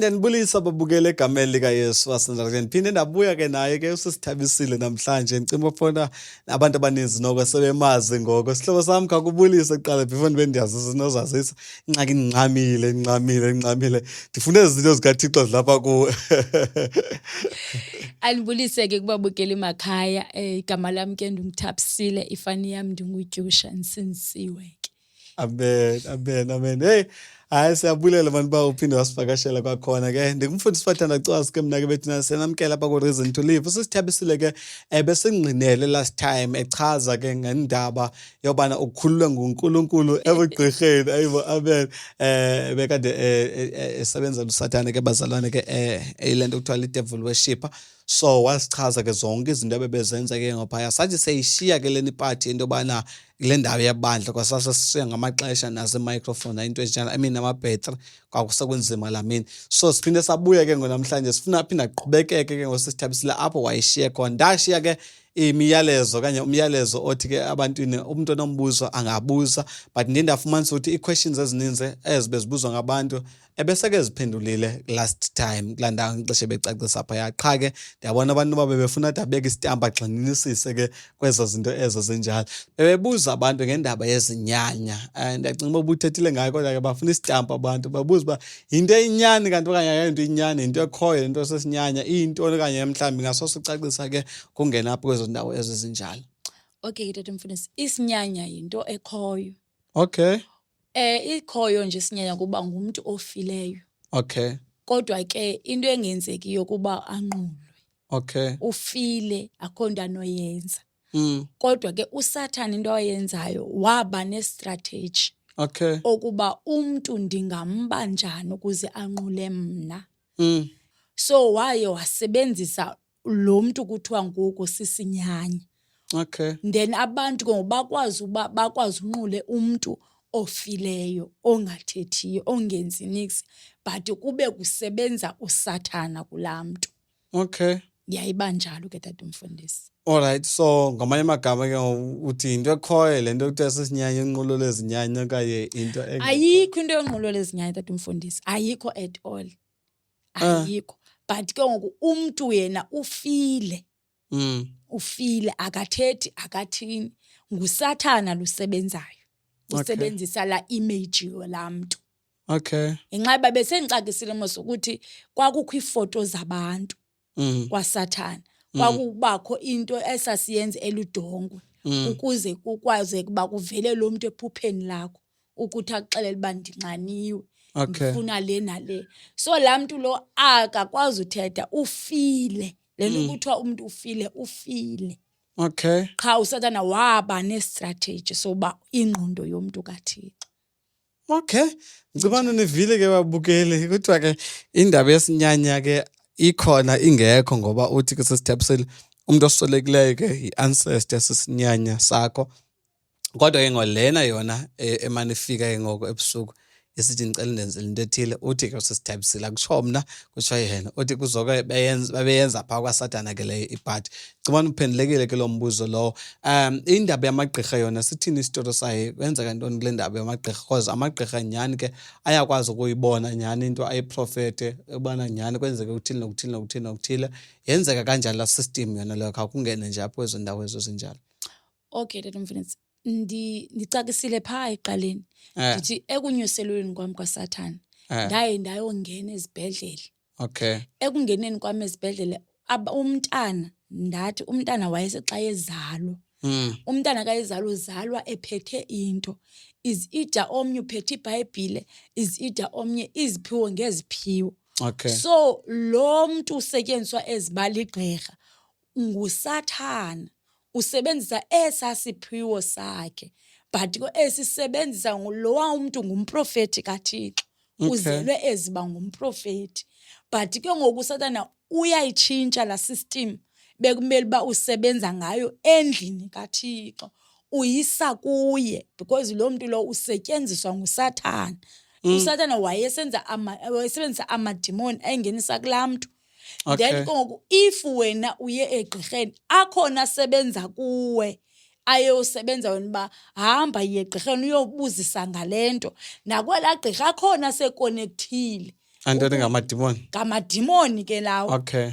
Ndanibulisa babukele egameni likaYesu waseNazaretha. Ndiphinde ndabuya ke naye ke usisithabisile namhlanje. Ngicimba ukufona abantu abaninzi noko sebemazi ngoko. Sihlobo sami khakubulise kuqala before ndibe ndiyazisa nozazisa. Ingxaki ingxamile. Ndifuna ezi zinto zikaThixo zilapha kuwe. Alibulise ke kubabukeli emakhaya. Igama lami ke ndinguthabisile, ifani yami ndingutyusha Nsinsiwe ke. Amen. Hey, hayi siyabulela abantu ba uphinde wasivakashela kwakhona ke. Ndikumfundisi Fatanda Cwasi ke mina ke bethina senamkela apha ku Reason to Live. Usisithabisile ke besingqinele last time echaza ke ngendaba yobana ukukhululwa nguNkulunkulu ebugqirheni. Ayibo amen. Bekade esebenza uSathane ke bazalwane ke elento kuthiwa devil worship. So wasichaza ke zonke izinto ebebezenza ke ngophaya. Sathi seyishiya ke leni party into bana kule ndawo yabandla kwasase sisiya ngamaxesha naze microphone into enjalo. I mean amabhetri kwakusekwenzima lamini. So siphinde sabuya ke ngonamhlanje sifuna phinda aqhubekeke ke ngosisithabisile apho wayishiya khona. Ndashiya ke imiyalezo kanye umyalezo othi ke abantwini umuntu onombuzo angabuza, but ndindafumanisa ukuthi i-questions ezininzi ezibezibuzwa ngabantu ebese ke ziphendulile last time kulaa ndawo ngixesha becacisa phaya. Qha ke ndiyabona abantu babe befuna ukuthi abeke isitampa agxininisise ke kwezo zinto ezo zinjalo. Bebebuza abantu ngendaba yezinyanya. Ndiyacinga uba ubuthethile ngayo kodwa ke bafuna isitampa abantu. Babuza uba yinto eyinyani kanti okanye ayinto inyani, yinto ekhoyo, into sesinyanya, iyintoni okanye mhlawumbi ngasosicacisa ke kungena apho kwezo ndawo ezo zinjalo. Okay, Tata Mfundisi, isinyanya yinto ekhoyo. Okay. Ikhoyo nje isinyanya kuba ngumuntu ofileyo. Okay. Kodwa ke into engenzekiyo kuba anqulwe. Okay. Ufile akho nto anoyenza. Kodwa ke uSathane into ayenzayo waba nestrategy. Okay. Okuba umntu ndingamba njani ukuze anqule mna. So waye wasebenzisa lo mntu kuthiwa ngoku sisinyanya. Okay. Then abantu bakwazi unqule umntu ofileyo, ongathethiyo, ongenzi nix, but kube kusebenza uSathana kulaa mntu. Okay. Yayiba njalo ke Tata Mfundisi. Alright, so ngamanye amagama ke uthi into ekhoyo le nto kuthiwa sisinyanya inqulo lezinyanya okanye into ayikho into yonqulo lezinyanya Tata Mfundisi, ayikho at all. Ayikho. But ke ngoku umntu yena ufile. Ufile akathethi akathini, nguSathana lusebenzayo. Usebenzisa la image yolaa mntu. Okay. Inxaba besengixakisile mos ukuthi kwakukho iifoto zabantu kwaSathana. Kwakubakho into esasiyenza eludongwe ukuze kukwaze ukuba kuvele lo muntu ephupheni lakho ukuthi akuxelele uba ndinxaniwe. Ngifuna le nale. So laa mntu lo akakwazi uthetha, ufile. Le nto kuthiwa umntu ufile. Okay. Qha uSathana waba nestrategy soba ingqondo yomntu kaThixo. Okay. Ngicabana nivile ke babukeli kuthiwa ke indaba yesinyanya ke ikhona ingekho ngoba uthi ke sisithabisile umuntu osolekileyo ke i-ancestor sisinyanya sakho. Kodwa ke ngolena yona emanifika ke ngoko ebusuku esithi ngicela ndenzele into ethile uthi ke sisithabisile akusho mna kusho yena uthi kuzoke babeyenza phaa kwaSathana ke leyo iphathi. Ngicabana uphendulekile ke lo mbuzo lowo. Indaba yamagqirha yona sithini isitori sayo, kwenzeka ntoni kule ndaba yamagqirha? Because amagqirha nyhani ke ayakwazi ukuyibona nyhani into ayiprofete ubana nyhani kwenzeka ukuthile. Yenzeka kanjani la system yona leyo khakungene nje apho kwezo ndawo ezo zinjalo. Okay Tata Mfundisi, ndicakisile phaa eqaleni. Ndithi ekunyuselweni kwam kwaSathana ndaye ndayongena ezibhedlele. Okay. Ekungeneni kwam ezibhedlele umntana wayesexa ezalwa. Umntana ka ezalwa uzalwa ephethe into. Is either omnye uphethe iBhayibhile, is either omnye iziphiwo ngeziphiwo. Okay. So lo mntu usetyenziswa ezibala igqirha nguSathana. Usebenzisa esasiphiwo sakhe, but esisebenzisa lowa umuntu ngumprofeti kaThixo. Uzelwe eziba ngumprofeti, but ke ngoku uSathana uyayitshintsha la system bekumele uba usebenza ngayo endlini kaThixo, uyisa kuye because lo muntu lo usetyenziswa nguSathana. uSathana wayesebenzisa amadimoni ayingenisa kulaa mntu. Then ngoku if wena uye egqirheni akhona asebenza kuwe ayosebenza wena uba hamba ye egqirheni uyobuzisa ngalento, nakwelaa gqirha akhona asekonekthile Antoni ngamadimoni? Ngamadimoni ke lawo. Okay.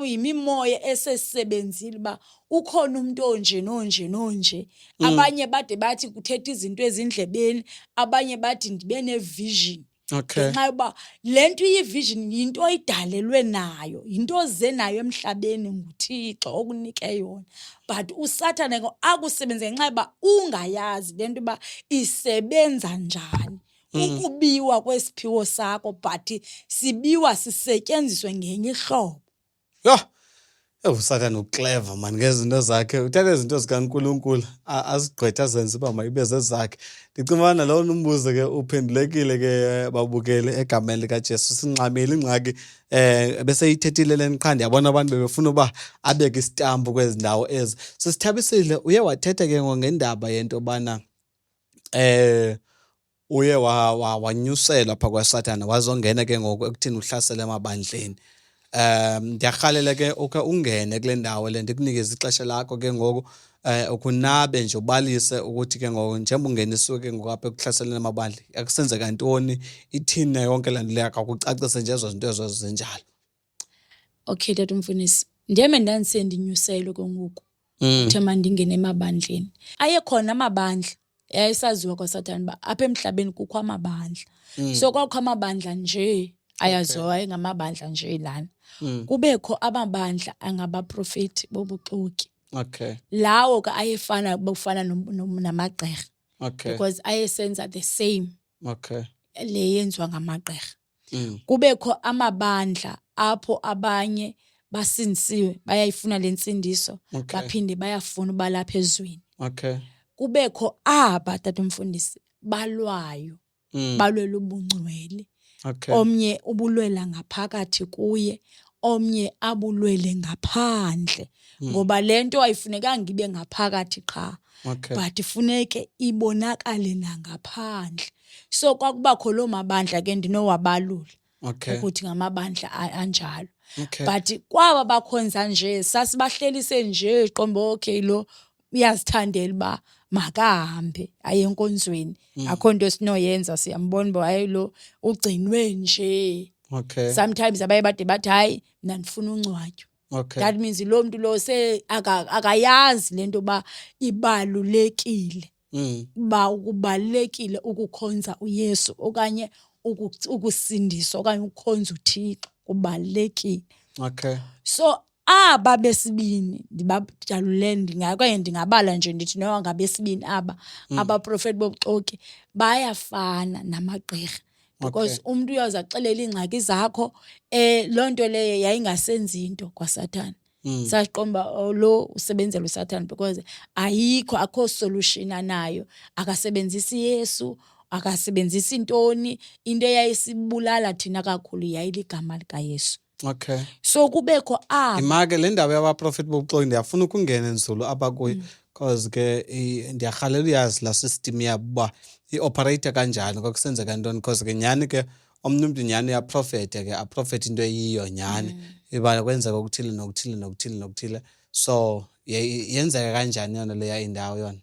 Yimimoya esesebenzile uba ukhona umuntu onje nonje nonje. Abanye bade bathi kuthetha izinto ezindlebeni, abanye bathi ndibe ne-vision. Okay. Ngenxa yoba le nto iyi-vision yinto oyidalelwe nayo, yinto oze nayo emhlabeni nguThixo okunike yona. But uSathane akusebenze ngenxa yoba ungayazi le nto uba isebenza njani. Ukubiwa kwesiphiwo sakho, but sibiwa sisetyenziswe ngenye ihlobo. Yho! uSathane uclever man ngezinto zakhe. Uthatha izinto zikaNkulunkulu azigqwethe azenze uba mayibe zezakhe. Ndicinga uba nalowo umbuzo ke uphendulekile ke babukeli egameni likaJesu. Sinxamele ingxaki beseyithethile le qha ndiyabona abantu bebefuna uba abeke isitampu kwezi ndawo ezi. Sisithabisile uye wathetha ke ngendaba yento bana uye wanyuselwa phaa kwaSathane wazongena ke ngoku ekuthini uhlasele emabandleni. Ndiyarhalela ke ukhe ungene kule ndawo le ndikunikeze ixesha lakho ke ngoku ukunabe nje ubalise ukuthi ke ngoku njengoba ungenisiwe ke ngoku apha ekuhlaseleni amabandla akusenzeka ntoni, ithini na yonke laa nto leyo akakucacise nje ezo zinto ezo zinjalo. Okay, Tata Mfundisi, ndiyeme ndandisendinyuselwe ke ngoku uthe mandingene emabandleni. Ayekhona amabandla yayisaziwa kwaSathane uba apha emhlabeni kukho amabandla. So kwakho amabandla nje ayaziwa ayengamabandla nje lana. Kubekho amabandla angabaprofeti bobuxoki. Okay. Lawo ke ayefana bufana namagqirha. Okay. Because ayesenza the same. Okay. Le yenziwa ngamagqirha. Kubekho amabandla apho abanye basindisiwe bayayifuna le nsindiso, baphinde bayafuna ubalapha ezweni. Okay. Kubekho aba Tata Mfundisi balwayo, balwela ubungcwele. Okay. Omnye ubulwela ngaphakathi kuye, omnye abulwele ngaphandle. Ngoba le nto ayifunekanga ibe ngaphakathi qha. Okay. But ifuneke ibonakale nangaphandle. So kwakubakho loo mabandla ke ndinowabalula. Okay. Ukuthi ngamabandla anjalo. Okay. But kwaba bakhonza nje sasibahlelise nje qombe okay lo uyazithandela uba makahambe aye enkonzweni. Akho nto sinoyenza siyambona uba hayi lo ugcinwe nje. Okay. Sometimes abaye bade bathi hayi mina ndifuna uncwatywa. Okay. That means lo muntu lo akayazi lento ba ibalulekile. Ba ukubalekile ukukhonza uYesu okanye ukusindiswa okanye ukukhonza uThixo kubalekile. Okay. So aba besibini ndibajaluleni ndingabala nje ndithi no ngabesibini abaprofeti bobuxoki bayafana namagqirha. Because umuntu uyaza axelela ingxaki zakho loo nto leyo yayingasenzi into kwaSathane. Saqomba lo usebenzela uSathane because akho solution anayo. Akasebenzisi Yesu, akasebenzisi intoni, into eyayisibulala thina kakhulu yayiligama likaYesu. Okay. So kubekho imake le ndawo yabaprofeti bobuxoki ndiyafuna ukungena nzulu apha kuyo because ke ndiyarhalela uyazi la system yabo uba i-operate kanjani kwakusenzeka ntoni because ke nyhani ke omnye umntu nyhani uyaprofetha ke aprofethe into eyiyo nyhani iba kwenzeka okuthile nokuthile nokuthile nokuthile. So yenzeka kanjani yona leya indawo yona?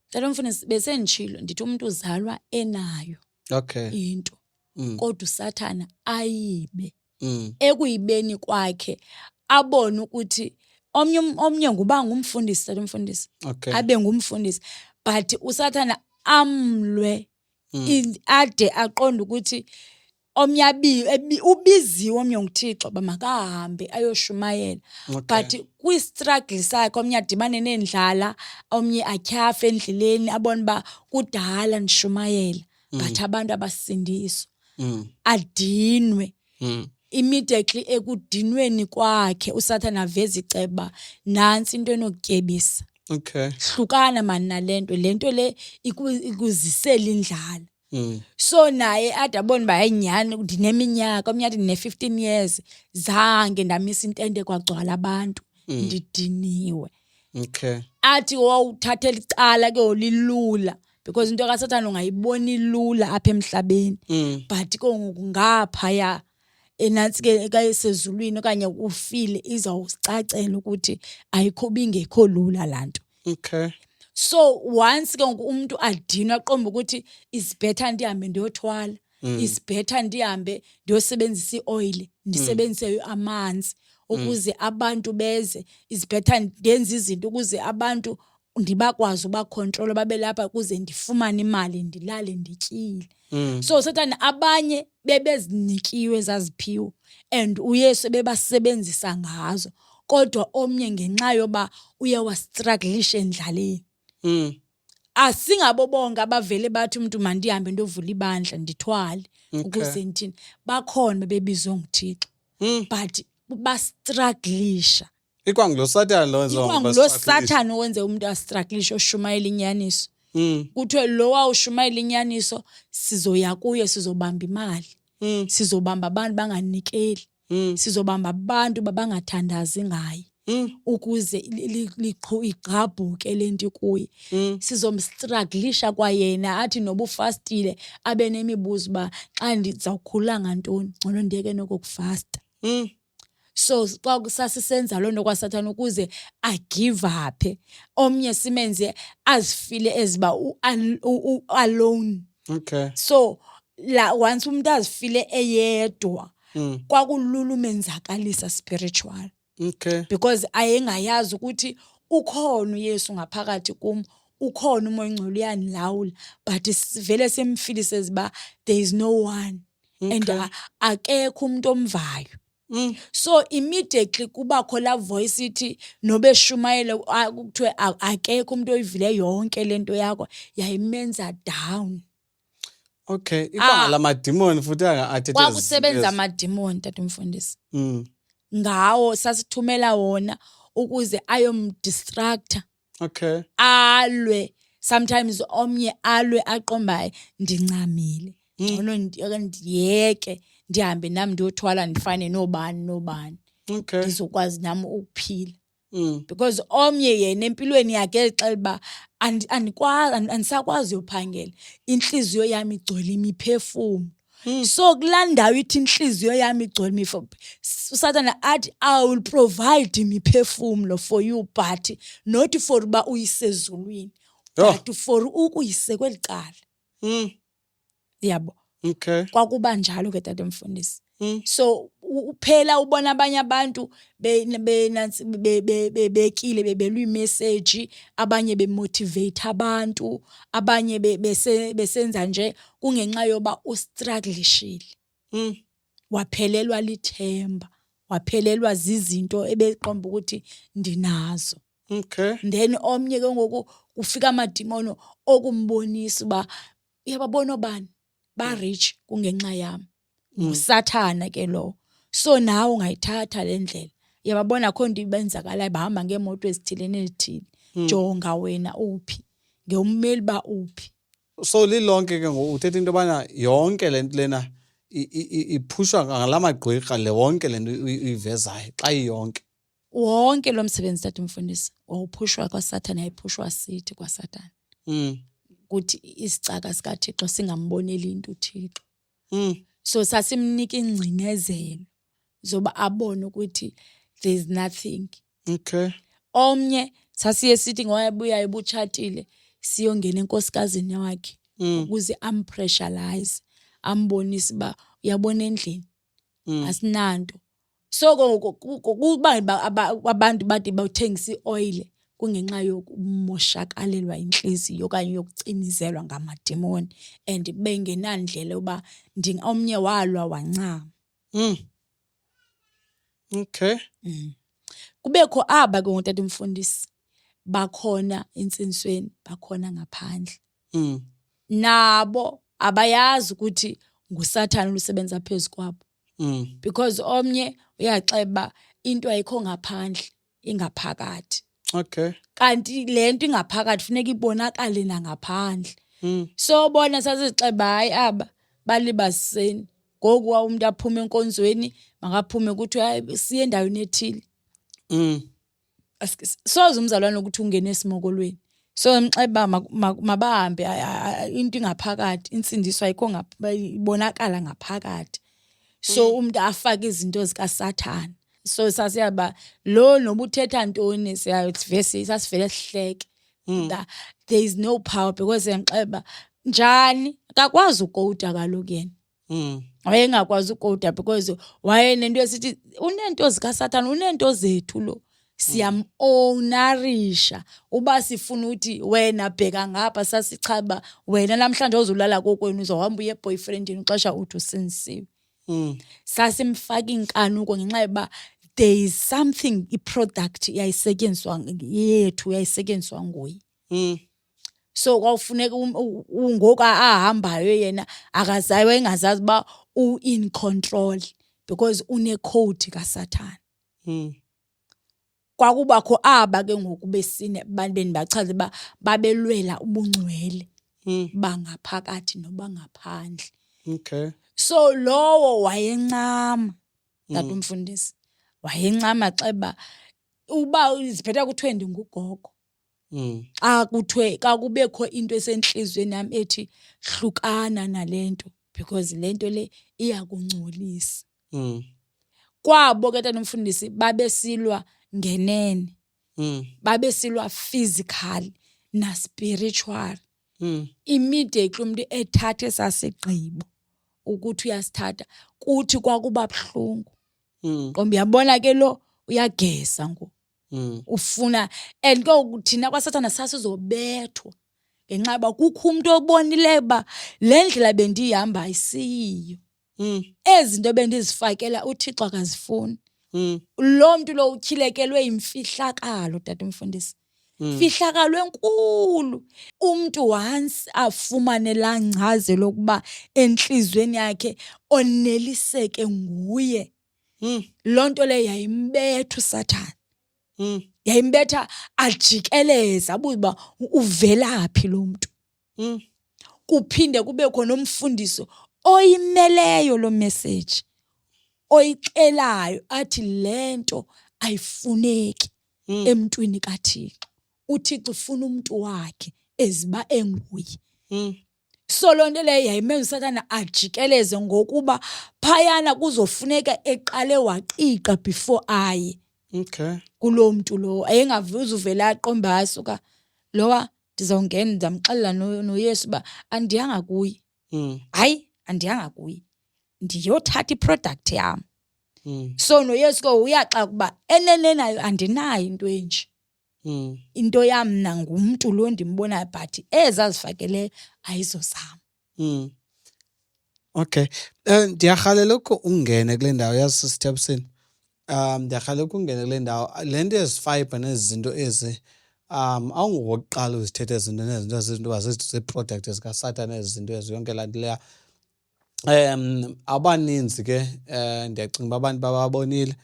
Tata Mfundisi besenditshilo ndithi umuntu uzalwa enayo. Okay. Into kodwa uSathane ayibe. Ekuyibeni kwakhe abone ukuthi omnye nguba ngumfundisi Tata Mfundisi. Okay. Abe ngumfundisi but uSathane amlwe ade aqonda ukuthi omnye ubiziwe omnye nguThixo bamakahambe ayoshumayela. But kwi-struggle sakhe omnye adibane nendlala, omnye atyhafe endleleni abone ba kudala ndishumayela but abantu abasindiswa. Adinwe. Immediately ekudinweni kwakhe uSathane aveza iceba nansi into enokutyebisa. Okay. Hlukana mani nalento lento le ikuzisela indlala. So naye ade abone ba hayinyani ndineminyaka omnye athi ndine-15 years zange ndamisa intente kwagcwala abantu ndidiniwe. Okay. Athi wawuthathela icala ke olilula because into kaSathane ungayiboni lula apha emhlabeni. But kongoku ngaphaya enansi ke ekayesezulwini okanye ufile izawusicacela ukuthi ayikho bingekho lula lanto. Okay. So once ke umuntu adinwa aqomba ukuthi is better ndihambe ndiyothwala. It's better ndihambe ndiyosebenzisa ioil, ndisebenzise amanzi ukuze abantu beze. It's better ndenze izinto ukuze abantu ndibakwazi ubacontrol babe lapha ukuze ndifumane imali ndilale ndityile. So Satan abanye bebezinikiwe zaziphiwo and uYesu bebasebenzisa ngazo, kodwa omnye ngenxa yoba uyawastrugglisha endlaleni. Asingabo bonke abavele bathi umuntu mandihambe ndovula ibandla ndithwale ukuze ndithini. Bakhona bebizwe nguThixo but bastrugglisha. Ikwangulo Satan lo wenza Ikwangulo Satan owenze umuntu astrugglisha oshumayela inyaniso. Kuthiwe lo wawushumayela inyaniso sizoya kuye sizobamba imali. Sizobamba abantu banganikeli. Sizobamba abantu babangathandazi ngaye. Ukuze igqabhuke lento kuye. Sizomstrugglisha kwayena athi noba ufastile abe nemibuzo ba xa ndizawukhula ngantoni ngcono ndiyeke nokufasta. So xa kusasisenza loo nto kwaSathane ukuze agive up, omnye simenze azifile eziba alone. So once umuntu azifile eyedwa kwakulula umenzakalisa spiritual. Because ayengayazi ukuthi ukhona uYesu ngaphakathi kum, ukhona uMoya Ongcwele uyanilawula, but vele semfilise ziba there is no one and akekho umuntu omvayo. So immediately kubakho la voice ithi nobe shumayele kuthiwe akekho umuntu oyivile yonke lento yakho, yayimenza down. Ikwangala amadimoni futhi athethe kwakusebenza amadimoni tatomfundisi. Ngawo sasithumela wona ukuze ayomdistracta. Alwe sometimes omnye alwe aqombayo ndincamile ngcono ndiyeke ndihambe nami ndiyothwala ndifane nobani ndizokwazi nami ukuphila. Because omnye yena empilweni yakhe exela uba andisakwazi uyophangela, inhliziyo yami igcwele imiphefumlo. So kulaa ndawo ithi inhliziyo yami igcwele imiphefumlo, uSathane athi I will provide imiphefumlo for you but not for uba uyisezulwini but for ukuyise kweli cala. Yabo. Kwakuba njalo ke tatomfundisi. So uphela ubona abanye abantu bekile bebelwa imessage, abanye bemotivate abantu, abanye besenza nje kungenxa yoba ustrugglishile. Waphelelwa lithemba, waphelelwa zizinto ebeqomba ukuthi ndinazo. Then omnye ke ngoku ufika amadimono okumbonisa uba uyababona obani ba rich kungenxa yami. USathana ke lo. So nawe ungayithatha le ndlela. Yababona khona into ibenzakalayo bahamba ngeemoto ezithile nezithile. Jonga wena uphi, ngeummeli ba uphi. So lilonke ke ngoku uthetha into yobana yonke le nto lena iphushwa ngalamagqwirha le wonke le nto uyivezayo xa iyonke. Wonke lo msebenzi tatomfundisi wawuphushwa kwaSathane, yayiphushwa sithi kwaSathane. Kuthi isicaka sikaThixo singamboneli into uThixo. So sasimnika ingcinezelo zoba abone ukuthi there is nothing. Omnye sasiye sithi ngoyabuya ebutshatile siyongena enkosikazini wakhe ukuze ampressurize, ambonise ba uyabona endlini asinanto. So kuba abantu bathi bawuthengisa ioil kungenxa yokumoshakalelwa inhliziyo okanye yokucinizelwa ngamadimoni and bengenandlela uba omnye walwa wancama. Kubekho aba ke ngotatomfundisi bakhona intsinisweni, bakhona ngaphandle. Nabo abayazi ukuthi nguSathane lusebenza phezu kwabo. Because omnye uyaxeba into ayikho ngaphandle ingaphakathi. Kanti lento ingaphakathi funeka ibonakale nangaphandle. So bona sasixeba hayi aba balibaseni. Ngoku umuntu aphuma enkonzweni makaphume ukuthi hayi siye endaweni ethile. Soze umzalwane ukuthi ungene esimokolweni. So mxeba mabahambe into ingaphakathi, insindiso ayikho ibonakala ngaphakathi. So umuntu afake izinto zikaSathane. So sasiyaba lo noba uthetha ntoni siyavese sasivele sihleke. There is no power because yamxeba njani akakwazi ukota kaloku yena. Wayengakwazi ukota because wayenento esithi unento zikaSathane, unento zethu lo. Siyam-ownarisha uba sifuna uthi wena bheka ngapha sasichaba wena namhlanje ozulala kokwenu uzohamba uye boyfriendini ixesha uthi usinisiwe. Sasimfaka inkanuko ngenxa yoba there is something i-product yayisetyenziswa yethu yayisetyenziswa nguye. So kwawufuneka ngoku ahambayo yena akazayi wayengazazi uba u-in control because une-code kaSathane. Kwakubakho aba ke ngoku besine bendibachaze uba babelwela ubungcwele bangaphakathi nobangaphandle. Okay. So lowo wayencama tatomfundisi, wayencama xeba uba iziphetha kuthiwe ndingugogo. Xa kubekho into esentliziyweni yam ethi hlukana nalento because lento le iyakungcolisa. Kwabo ke tatomfundisi babesilwa ngenene, babesilwa physical na spiritual. Immediately umuntu ethathe sasigqibo ukuthi uyasithatha kuthi kwakuba buhlungu. Ngoba uyabona ke lo uyagesa ngoku. Ufuna and thina kwaSathane sasizobethwa ngenxa yoba kukho umuntu obonileyo uba le ndlela bendihamba ayisiyiyo. Ezi zinto bendizifakela uThixo akazifuni. Lo muntu lo utyilekelwe yimfihlakalo tatomfundisi. Fihlakalo enkulu. Umuntu once afumane laa ngcazelo ukuba entliziyweni yakhe oneliseke nguye. Loo nto leyo yayimbetha uSathane. Yayimbetha ajikeleza abuze uba uvelaphi lo muntu. Kuphinde kube khona umfundiso oyimeleyo lo message, oyixelayo athi lento ayifuneki emntwini kaThixo. uThixo ufuna umuntu wakhe eziba enguye. So loo nto leyo yayimenza uSathane ajikeleze ngokuba phayana kuzofuneka eqale waqiqa before aye. Okay. Kulo muntu lo ayengavuza uvela aqomba hasuka lowa ndizawungena ndizamxelela noYesu ba andiyanga kuye. Hayi andiyanga kuye. Ndiyothatha iproduct yam. So noYesu ke uyaxa kuba enene nayo andinayo into enje. Into yam mna ngumuntu lo ndimbonayo but ezazifakele ayizozama. Okay. Ndiyarhalela ukho ungene kule ndawo yazi Sithembiseni. Ndiyarhalela ukho ungene kule ndawo. Le nto ezifiber nezi zinto ezi awungowokuqala uzithethe izinto nezinto ezinto zeproduct zikaSathane ezi zinto ezi yonke laa nto leya. Abaninzi ke ndiyacinga uba abantu bababonile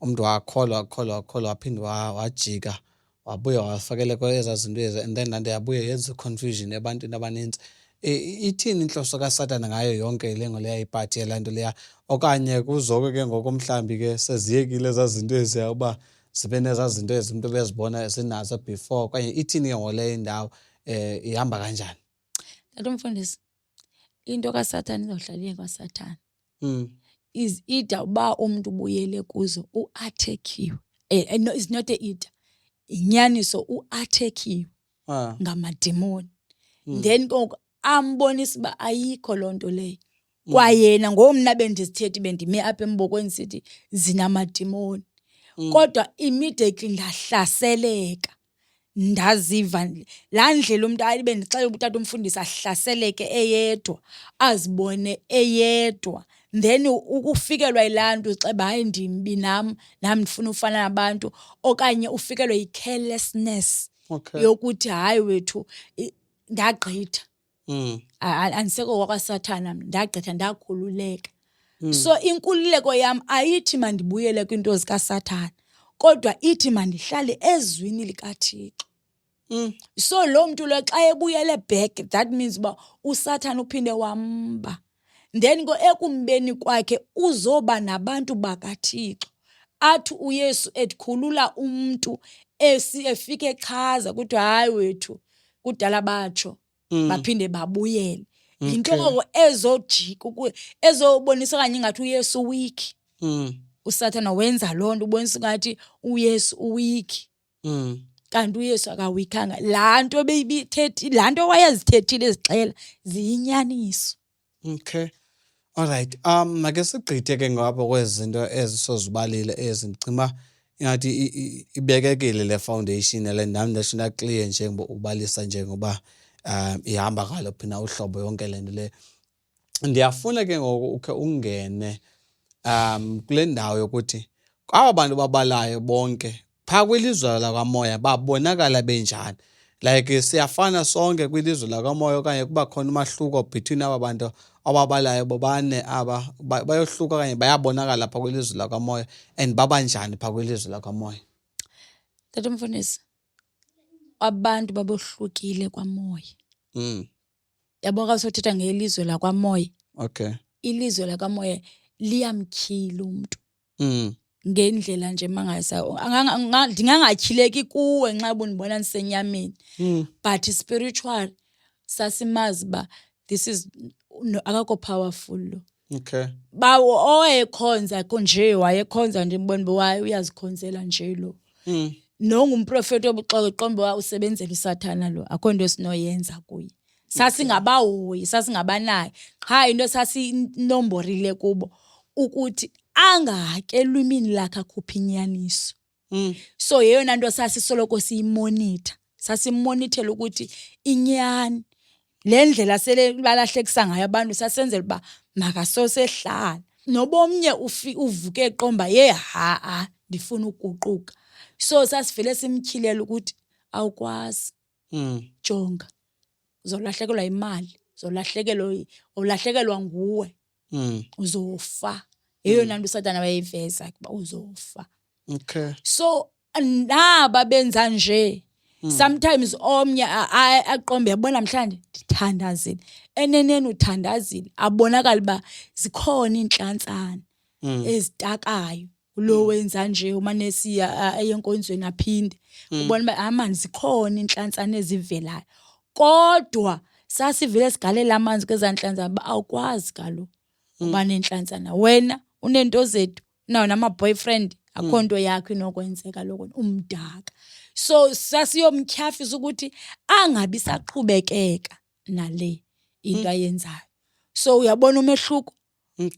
umntu wakholwa waphinde wajika wabuya wafakele kwezaa zinto ezi and then nto yabuye yenze confusion ebantwini abaninzi. Ithini inhloso kaSathane ngayo yonke le ngoleya iphathi yalaa nto leya okanye kuzoko ke ngoko mhlambi ke seziyekile ezaa zinto eziya uba zibe nezaa zinto ezi umntu bezibona sinazo before okanye ithini ke ngoleyo indawo ihamba kanjani? Tatomfundisi, into kaSathane izawuhlala kwaSathane. Is either uba umuntu ubuyele kuzo uathekiwe. No, it's not either. Inyaniso uathekiwe ngamademoni. Then konke ambonisa uba ayikho loo nto leyo. Kwayena ngomna bendizithethe bendime apha embokweni sithi zinamademoni. Kodwa immediately ndahlaseleka. Ndaziva laa ndlela umntu ayibe ndixela ubutata umfundisi ahlaseleke eyedwa azibone eyedwa. Then ukufikelwa yilaa nto xeba hayi ndimbi nam ndifuna ufana nabantu okanye ufikelwe yi-carelessness yokuthi hayi wethu ndagqitha. Andisekho kwakwaSathane ndagqitha ndakhululeka. So inkululeko yam ayithi mandibuyele kwiinto zikaSathane kodwa ithi mandihlale ezwini likaThixo. So lo muntu lo xa ebuyele back that means uba uSathane uphinde wamba. Then ekumbeni kwakhe uzoba nabantu bakaThixo. Athi uYesu etkhulula umuntu efike echaza ukuthi hayi wethu kudala batsho baphinde babuyele. Yinto ngoko ezojika ezobonisa kanye ingathi uYesu weak. uSathane wenza loo nto ubonisa ngathi uYesu uweak. Kanti uYesu akawikanga. Laa nto laa nto wayezithethile ezixela ziyinyaniso. Okay. Alright, make sigqithe ke ngapha kwezinto ezisozibalile ezindicima ingathi ibekekile le foundation le nami national clear njengoba ubalisa njengoba ihamba ngalo phina uhlobo yonke lento le. Ndiyafuna ke ngoku ukhe ungene kule ndawo yokuthi aba bantu babalayo bonke phaa kwilizwe lakwamoya babonakala benjani. Like siyafana sonke kwilizwe lakwamoya okanye kuba khona umahluko between aba bantu ababalayo bobane aba bayohluka okanye bayabonakala phaa kwilizwe lakwamoya and babanjani phaa kwilizwe lakwamoya. Tata Mfundisi, abantu babohlukile kwamoya. Yabo xa sothetha ngelizwe lakwamoya, Okay. ilizwe lakwamoya liyamtyhila umuntu. Ngendlela nje mangasa ndingangatyhileki kuwe nxa ubundibona ndisenyameni, but spiritual sasimazi uba this is akakho powerful lo. Okay. Bawo owayekhonza nje wayekhonza nje mbona uba uyazikhonzela nje lo. Nongumprofeti obuxoki qombe usebenzela usathana lo, akho nto sinoyenza kuye. Sasingabahoyi, sasingabanayo. Qha into sasinomborile kubo ukuthi angake elwimini lakhe akhupha inyaniso. So yeyona nto sasisoloko siyimonitha. Sasimonithela ukuthi inyani le ndlela sele balahlekisa ngayo abantu sasenzela uba makasosehlala. Nobomnye uvuke eqomba ndifuna ukuguquka. So sasivele simtyhilela ukuthi awukwazi. Jonga. Uzolahlekelwa imali, ulahlekelwa nguwe. Uzofa. Yeyona nto uSathane wayeyiveza kuba uzofa. Okay. So naba benza nje. Sometimes omnye aqombe yabona mhlanje ndithandazile. Eneneni uthandazile abonakala uba zikhona iintlantsana ezitakayo. Lo wenza nje umane siya eyenkonzweni aphinde. Ubona uba amani zikhona iintlantsana ezivelayo. Kodwa sasivele sigalela amanzi kwezantlantsana ba awukwazi kaloku uba nentlantsana. Wena unento zethu nawo nama-boyfriend akho nto yakho inokwenzeka lokho umdaka. So sasiyomtyhafisa ukuthi angabi saqhubekeka nale into ayenzayo. So uyabona umehluko.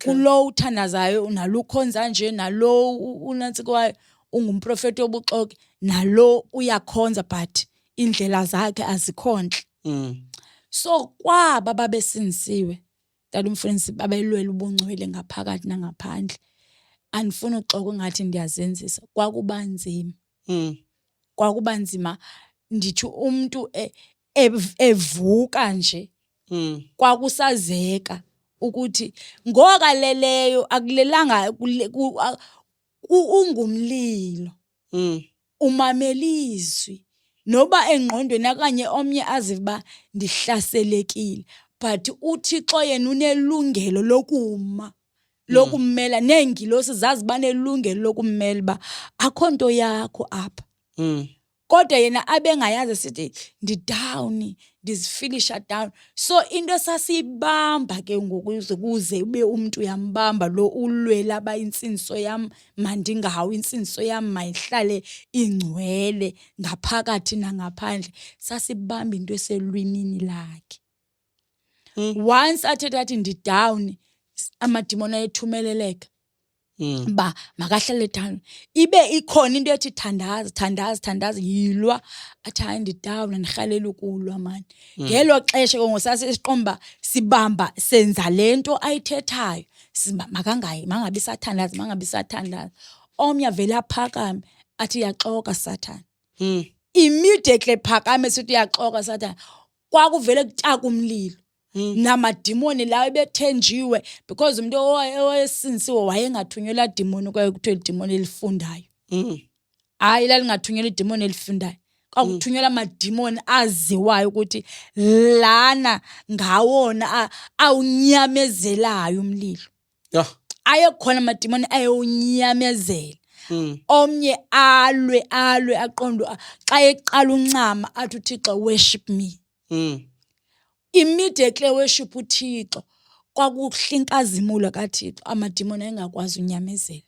Kulo uthandazayo nalo ukhonza nje nalo unantsika kwayo ungumprofeti obuxoki nalo uyakhonza but indlela zakhe azikhonhle. So kwaba babesinisiwe Tata Mfundisi babelwela ubungcwele ngaphakathi nangaphandle. Andifuna uxoka ngathi ndiyazenzisa kwakuba nzima. Kwakuba nzima ndithi umuntu evuka nje. Kwakusazeka ukuthi ngokaleleyo akulelanga ungumlilo. Umamelizwi noba engqondweni akanye omnye aziva ndihlaselekile but uThixo yena unelungelo lokuma lokumela neengilosi zazi banelungelo lokumela ba akho nto yakho apha. Kodwa yena abengayazi sithi ndidown ndizifilisha down. So into sasibamba ke ngokuze kuze ube umuntu uyambamba lo ulwela aba insindiso yam mandingawi insindiso yam mayihlale ingcwele ngaphakathi nangaphandle. Sasibamba into eselwimini lakhe. Once athethe athi ndidown amadimoni ayethumeleleka. Ba makahlale down ibe ikhona into ethi thandaza yilwa athi hayi ndidown ndirhalela ukulwa mani. Ngelo xesha ngosasesiqomba sibamba senza lento ayithethayo mangabi sathandaza. Omnye vele aphakame athi yaxoka Sathane. Immediately phakame sithi yaxoka Sathane. Kwakuvele kutaka umlilo. Namadimoni lawo ebethenjiwe because umuntu owayesinisiwe wayengathunyelwa demoni kwaye kuthiwa idemoni elifundayo. Hayi lalingathunyelwa idemoni elifundayo. Kwakuthunyelwa amadimoni aziwayo ukuthi lana ngawona awunyamezelayo umlilo. Ayekhona amadimoni ayewunyamezela. Omnye alwe aqonde xa eqala uncama athi uThixo worship me. Immediately worship uThixo kwakuhlinkazimula kaThixo amadimoni engakwazi unyamezela.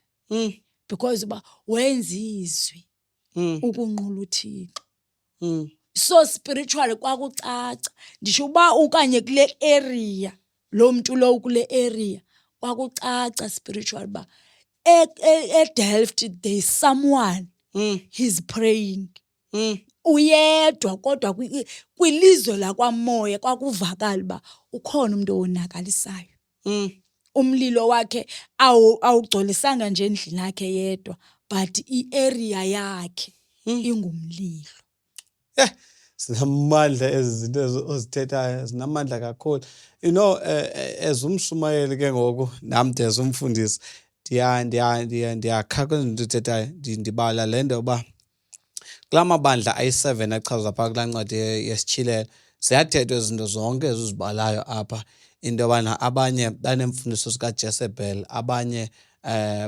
Because uba wenza izwi ukunqula uThixo. So spiritually kwakucaca ndisho uba ukanye kule area lo muntu lo kule area kwakucaca spiritual ba Delft there's someone he's praying uyedwa kodwa kwilizwe lakwamoya kwakuvakala ba ukhona umuntu onakalisayo umlilo wakhe awugcolisanga nje endlini yakhe yedwa but iarea yakhe ingumlilo. Sinamandla ezinto ozithethayo zinamandla kakhulu. You know, as umshumayeli ke ngoku nami as umfundisi ndiyakha kwezinto uthethayo ndibala le nto yoba kula mabandla ayi-7 achazwa phaa kulaa ncwadi yesitshilelo ziyathethwa izinto zonke ezizibalayo apha into yobana abanye banemfundiso zikaJezebel, abanye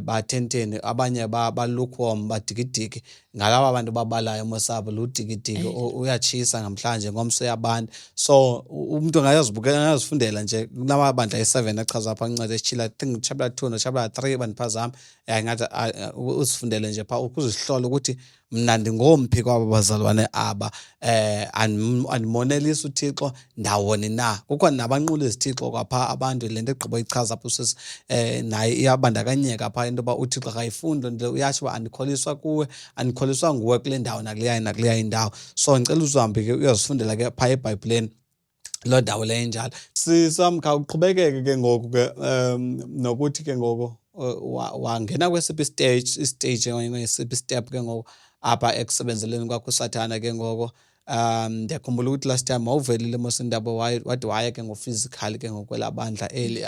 bathenteni, abanye balukewarm, badikidiki. Ngalaba bantu babalayo mosabo ludikidiki uyatshisa namhlanje ngomso yabantu. So umuntu angazifundela nje kunamabandla ayi-7 achazwa apha kwincwadi yesitshilelo. I think chapter 2 no chapter 3 bandiphazama ngathi uzifundele nje phaa ukuzihlola ukuthi mna ndingomphi kwaba bazalwane aba andimonelisa uThixo ndawoni na. Kukho nabanqula izithixo kwapha abantu le nto egqiba ichaza apho usisi naye iyabandakanyeka phaa into yoba uThixo akayifundi nto uyatsho uba andikholiswa kuwe, andikholiswa nguwe kule ndawo nakuleya indawo. So ndicela uzihambe ke uyazifundela ke phaa eBhayibhileni loo ndawo leyo enjalo. Sisamkha uqhubekeke ke ngoku ke nokuthi ke ngoku wangena kwesiphi istage okanye isiphi step ke ngoku apha ekusebenzeleni kwakho uSathana ke ngoko. Ndiyakhumbula ukuthi last time wawuvelile mosindaba wade waya ke ngo-physical ke ngokwela bandla eli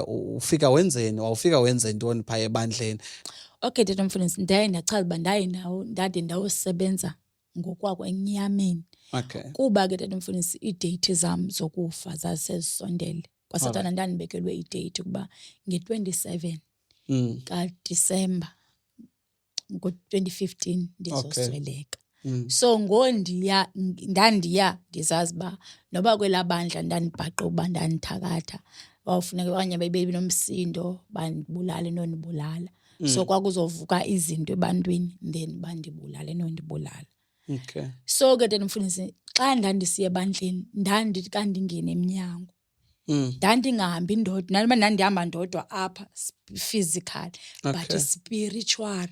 ufika wenzeni, wawufika wenze ntoni phaa ebandleni? Okay, tata mfundisi, ndachaza uba ndade ndawosebenza ngokwakho enyameni. Okay. Kuba ke tata mfundisi iidate zam zokufa zasezisondele. KwaSathana ndandibekelwe idate ukuba nge-27 kaDisemba ngo-2015 ndizosweleka. So ndandiya ndizazi uba noba kwelaa bandla ndandibhaqa uba ndandithakatha wawufuneka okanye bebenomsindo bandibulale nondibulala. So kwakuzovuka izinto ebantwini then bandibulale nondibulala. Okay. So ke tata mfundisi xa ndandisiya ebandleni ndandithi ka ndingena emnyango ndandingahambi ndodwa, nalima ndandihamba ndodwa apha physical but spiritual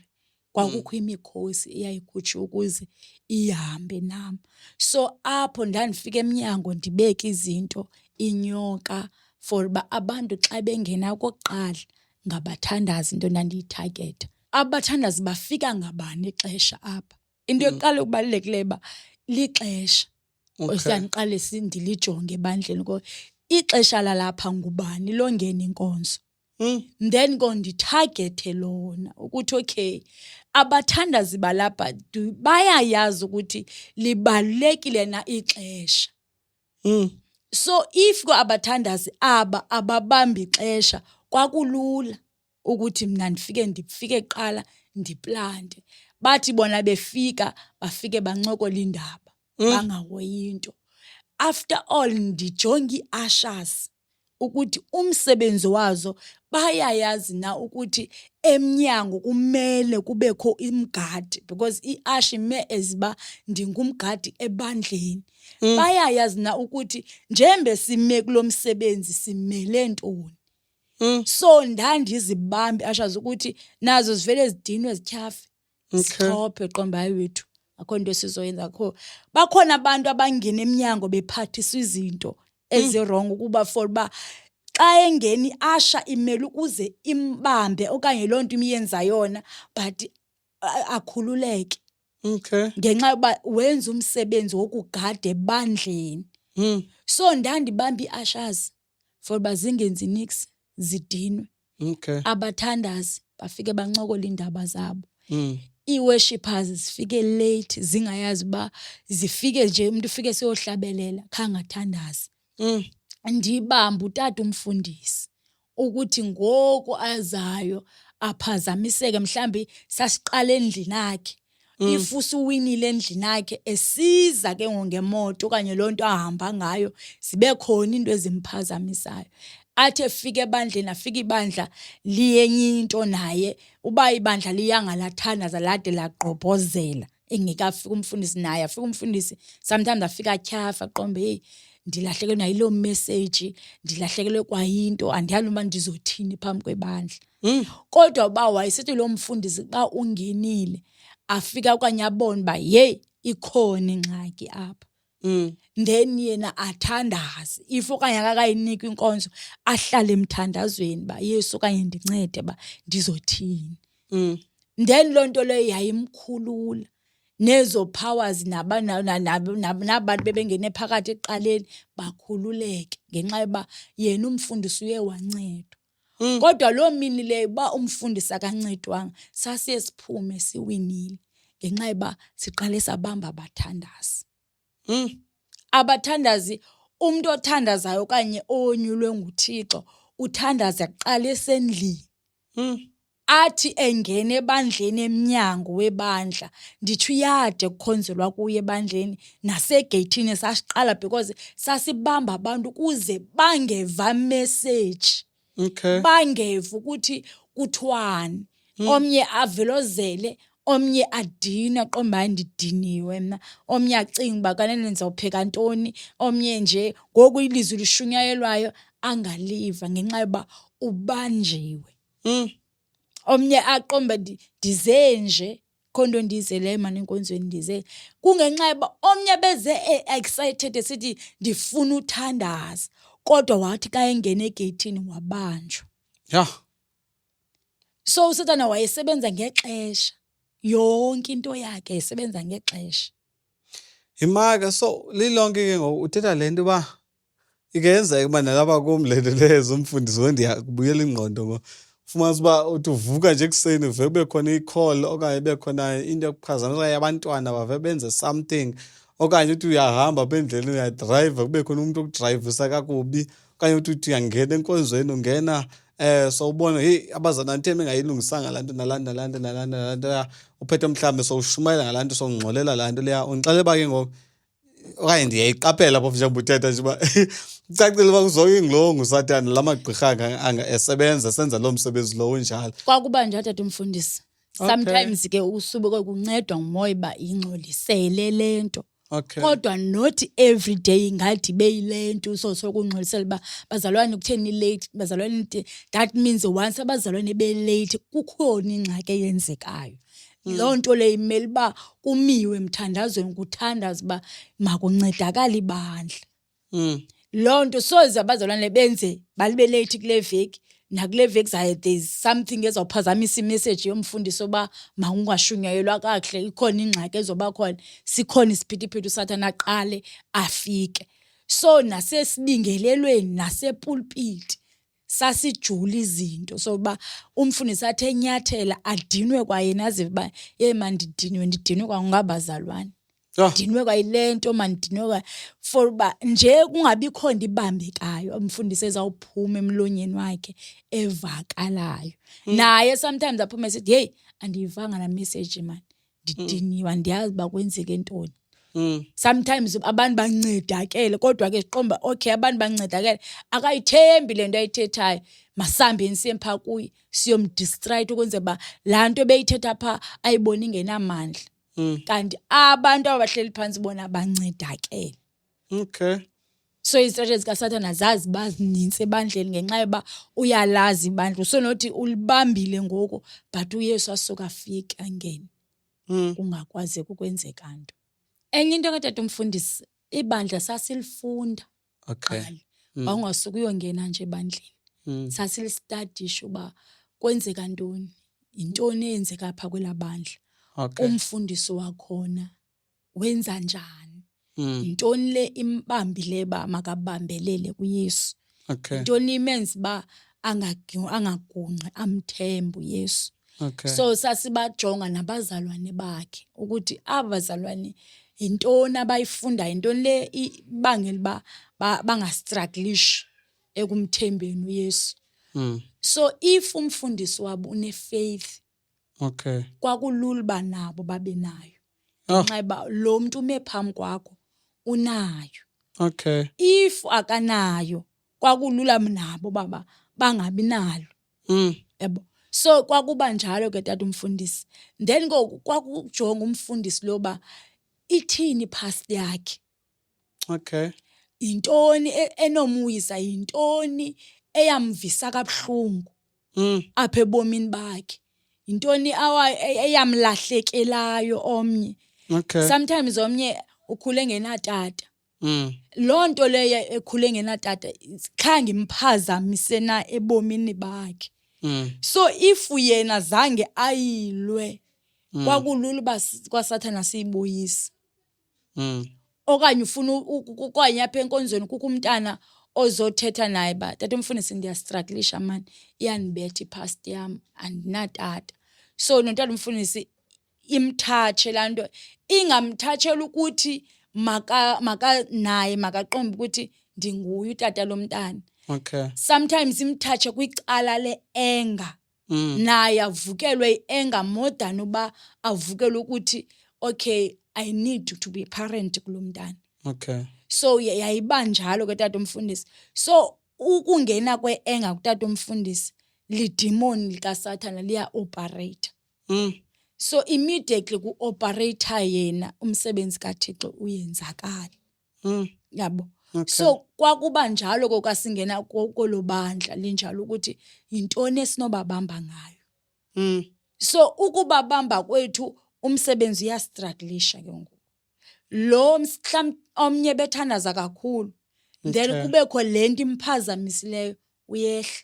kwakukho imikhosi eyayikhutshiwe ukuze ihambe nam. So apho ndandifika emnyango ndibeke izinto inyoka for uba abantu xa bengena okokuqala ngabathandazi into ndandiyithagetha. Abathandazi bafika ngabani ixesha apha? Into yokuqala okubalulekileyo uba lixesha ndiqale ndilijonge ebandleni ko ixesha lalapha ngubani longena inkonzo. Then ndithagethe lona ukuthi okay abathandazi balapha bayayazi ukuthi libalulekile na ixesha. So if abathandazi aba ababambi ixesha kwakulula ukuthi mna ndifike kuqala ndiplante. Bathi bona bafike bancokola indaba bangahoyi into. After all ndijonga ii-ushers ukuthi umsebenzi wazo bayayazi na ukuthi emnyango kumele kubekho imgadi because i-usher ime eziba ndingumgadi ebandleni. Bayayazi na ukuthi njembe sime kulo msebenzi simele ntoni. So ndandizibambe ushers ukuthi nazo zivele zidinwe zityhafe. Sichophe qomba hayi wethu akho nto sizoyenza kho. Bakhona abantu abangena emnyango bephathiswa izinto ezi-wrong ukuba for uba xa engena i-usher imele ukuze imbambe okanye loo nto imiyenza yona but akhululeke. Okay. Ngenxa yoba wenza umsebenzi wokugada ebandleni. So ndandibamba ii-ushers for uba zingenzi nix zidinwe. Okay. Abathandazi bafike bancokola iindaba zabo. Ii-worshippers zifike late zingayazi uba zifike nje umuntu ufike siyohlabelela khangathandazi. Ndibamba utata umfundisi ukuthi ngoku azayo aphazamiseke mhlambi sasiqala endlini yakhe. If usuwinile endlini yakhe esiza ke ngemoto okanye loo nto ahamba ngayo zibe khona into ezimphazamisayo. Athi efika ebandleni afika ibandla liyenye into naye uba ibandla liyangalathandaza lade lagqobhozela engekafika umfundisi naye afika umfundisi sometimes afika atyhafa aqombe hey ndilahlekelwe nayiloo message, ndilahlekelwe kwayinto, andiyazi uba ndizothini phambi kwebandla. Kodwa uba wayesithi lo mfundisi xa ungenile afika okanye abone uba yeyi ikhona ingxaki apha, then yena athandaze. If okanye akakayinika inkonzo ahlale emthandazweni uba Yesu okanye ndincede uba ndizothini. Then loo nto leyo yayimkhulula. Nezo powers nabantu bebengene phakathi ekuqaleni bakhululeke ngenxa yoba yena umfundisi uye wancedwa. Kodwa loo mini leyo uba umfundisi akancedwanga sasiye siphume siwinile ngenxa yoba siqale sabamba abathandazi. Abathandazi, umuntu othandazayo okanye onyulwe nguThixo uthandaza kuqala esendlini. Athi engene ebandleni emnyango webandla, ndithi uyade kukhonzelwa kuye ebandleni nasegeyithini sasiqala because sasibamba abantu ukuze bangeva message. Bangeva ukuthi kuthiwani. Omnye avelozele, omnye adine aqomba hayi ndidiniwe mna, omnye acinga uba kanene ndizawupheka ntoni, omnye nje ngoku ilizwi lishunyayelwayo angaliva ngenxa yoba ubanjiwe. Omnye aqomba ndize nje khonto ndizeleyo mani enkonzweni ndize. Kungenxa yoba omnye beze excited esithi ndifuna uthandaza, kodwa wathi xa engena egeyithini wabanjwa. So uSathane wayesebenza ngexesha, yonke into yakhe yayisebenza ngexesha. Imaka, so lilonke ke ngoku uthetha le nto uba ingenzeka uba nalapha kum le nto lezo umfundisi ndiyakubuyela ingqondo ngoba ufumanisa uba uthi uvuka nje ekuseni vele kube khona i-call okanye kube khona into yokuphazamisa yabantwana bave benze something, okanye uthi uyahamba apha endleleni uyadrayiva kube khona umuntu okudrayivisa kakubi, okanye uthi uyangena enkonzweni ungena sowubona heyi abazalwane nthe bengayilungisanga laa nto nalaa nto uphethe mhlawumbi sowushumayela ngalaa nto sowungxolela laa nto leya. Undixelela uba ke ngoku okanye ndiyayiqaphela phofu njengoba uthetha nje uba icacile uba uzonke ngulowo nguSathane la magqirha esebenza esenza loo msebenzi lowo unjalo. Kwakuba nje tata umfundisi. Sometimes ke usube kuncedwa ngumoya uba ingxolisele le nto. Kodwa not every day ngathi beyile nto sokungxolisela uba bazalwane kutheni late, bazalwane that means once abazalwane be-late kukhona ingxaki eyenzekayo. Loo nto leyo imele uba kumiwe emthandazweni kuthandaza uba makuncedakale ibandla. Loo nto soze abazalwane benze balibe late kule veki, nakule veki zayo there's something ezawuphazamisa imessage yomfundisi oba mawungashunyayelwa kakuhle, ikhona ingxaki ezoba khona, sikhona isiphithiphithi uSathane aqale afike. So nasesibingelelweni nasepulpiti sasijula izinto so uba umfundisi athi enyathela adinwe kwayena azive uba ye mandidinwe kwangabazalwane. Ndinwe kwayile nto mandinwe for uba nje kungabikho nto ibambekayo umfundisi ezawuphuma emlonyeni wakhe evakalayo. Naye sometimes aphume esithi heyi andiyivanga la message mani, ndidiniwe andiyazi uba kwenzeke ntoni. Sometimes abantu bancedakele kodwa ke siqomba okay abantu bancedakele akayithembi le nto ayithethayo, masihambeni siye phaa kuye siyomdistract ukwenza uba laa nto beyithetha phaa ayibone ingenamandla. Kanti abantu abahleli phansi bona bancedakele. So istrategies kaSathane zazi bazinintsi ebandleni ngenxa yoba uyalazi ibandla. So nothi ulibambile ngoku but uYesu asuka afike angene. Kungakwazi ukwenzeka nto. Enye into katata umfundisi, ibandla sasilifunda. Wawungasuka uyongena nje ebandleni. Sasilistadisha uba kwenzeka ntoni, yintoni eyenzeka phaa kwela bandla. Umfundisi wakhona wenza njani, yintoni le imbambile ba makabambelele kuYesu, yintoni imenza uba angagunqi amthembe uYesu. So sasibajonga nabazalwane bakhe ukuthi abazalwane yintoni abayifunda, yintoni le ibangela uba bangastruggleish ekumthembeni uYesu. So if umfundisi wabo une-faith, kwakulula uba nabo babe nayo. Ngenxa yoba lo muntu ume phambi kwakho unayo. If akanayo kwakulula nabo baba bangabi nalo. Yabo. So kwakuba njalo ke tata umfundisi. Then kwakujonga umfundisi lo ba ithini past yakhe. yintoni enomuyisa, yintoni eyamvisa kabuhlungu apha ebomini bakhe, yintoni eyamlahlekelayo omnye. Okay. Sometimes omnye ukhule ngenatata. Loo nto leyo ekhule ngenatata khange imphazamise na ebomini bakhe. So if yena zange ayilwe, kwakulula uba kwaSathana siyibuyise. Okanye ufuna okanye apha enkonzweni kukho umntana ozothetha naye ba tata Mfundisi ndiyastrugglisha man, iyanibetha ipast yam andinatata. So notata Mfundisi imthatshe laa nto, ingamthatshela ukuthi naye makaqombe ukuthi ndinguye utata lomntana. Okay. Sometimes imthatshe kwicala le-anger, naye avukelwe i-anger more than uba avukelwe ukuthi okay, I need to be parent kulo mntana. Okay. So yayiba njalo ke tata Mfundisi. So ukungena kwe-anger kutata Mfundisi lidimoni likaSathana liya-operate. So immediately ku-operator yena umsebenzi kaThixo uyenzakala. Yabo. Okay. So kwakuba njalo kwasingena kolo bandla linjalo ukuthi yintoni esinobabamba ngayo. So ukubabamba kwethu umsebenzi uyastrugglisha ke ngoku. Lo mhlambi omnye bethandaza kakhulu, then kubekho lento imphazamisileyo uyehla.